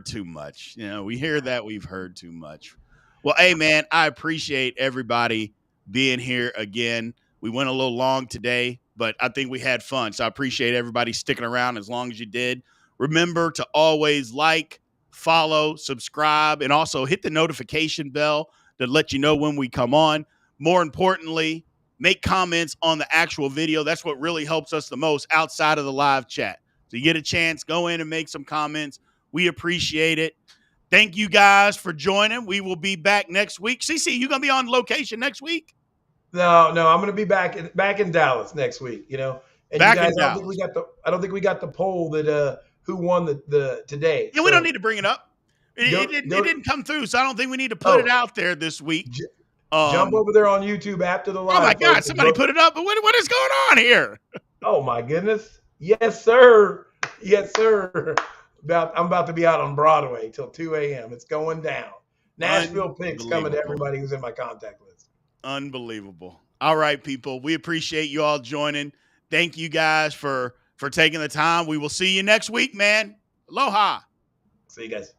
too much. We hear that, we've heard too much. Well, hey man, I appreciate everybody being here again. We went a little long today, but I think we had fun. So I appreciate everybody sticking around as long as you did. Remember to always like, follow, subscribe, and also hit the notification bell to let you know when we come on. More importantly, make comments on the actual video. That's what really helps us the most outside of the live chat. So you get a chance, go in and make some comments. We appreciate it. Thank you guys for joining. We will be back next week. CC, you gonna be on location next week? No, I'm gonna be back in Dallas next week. And Back you guys, in I don't think we got the poll that who won the today. Yeah, we don't need to bring it up. It Go- didn't come through, so I don't think we need to put it out there this week. Jump over there on YouTube after the live. Oh my God, somebody put it up. But what is going on here? Oh my goodness. Yes, sir. Yes, sir. I'm about to be out on Broadway till 2 a.m. It's going down. Nashville picks coming to everybody who's in my contact list. Unbelievable. All right, people. We appreciate you all joining. Thank you guys for taking the time. We will see you next week, man. Aloha. See you guys.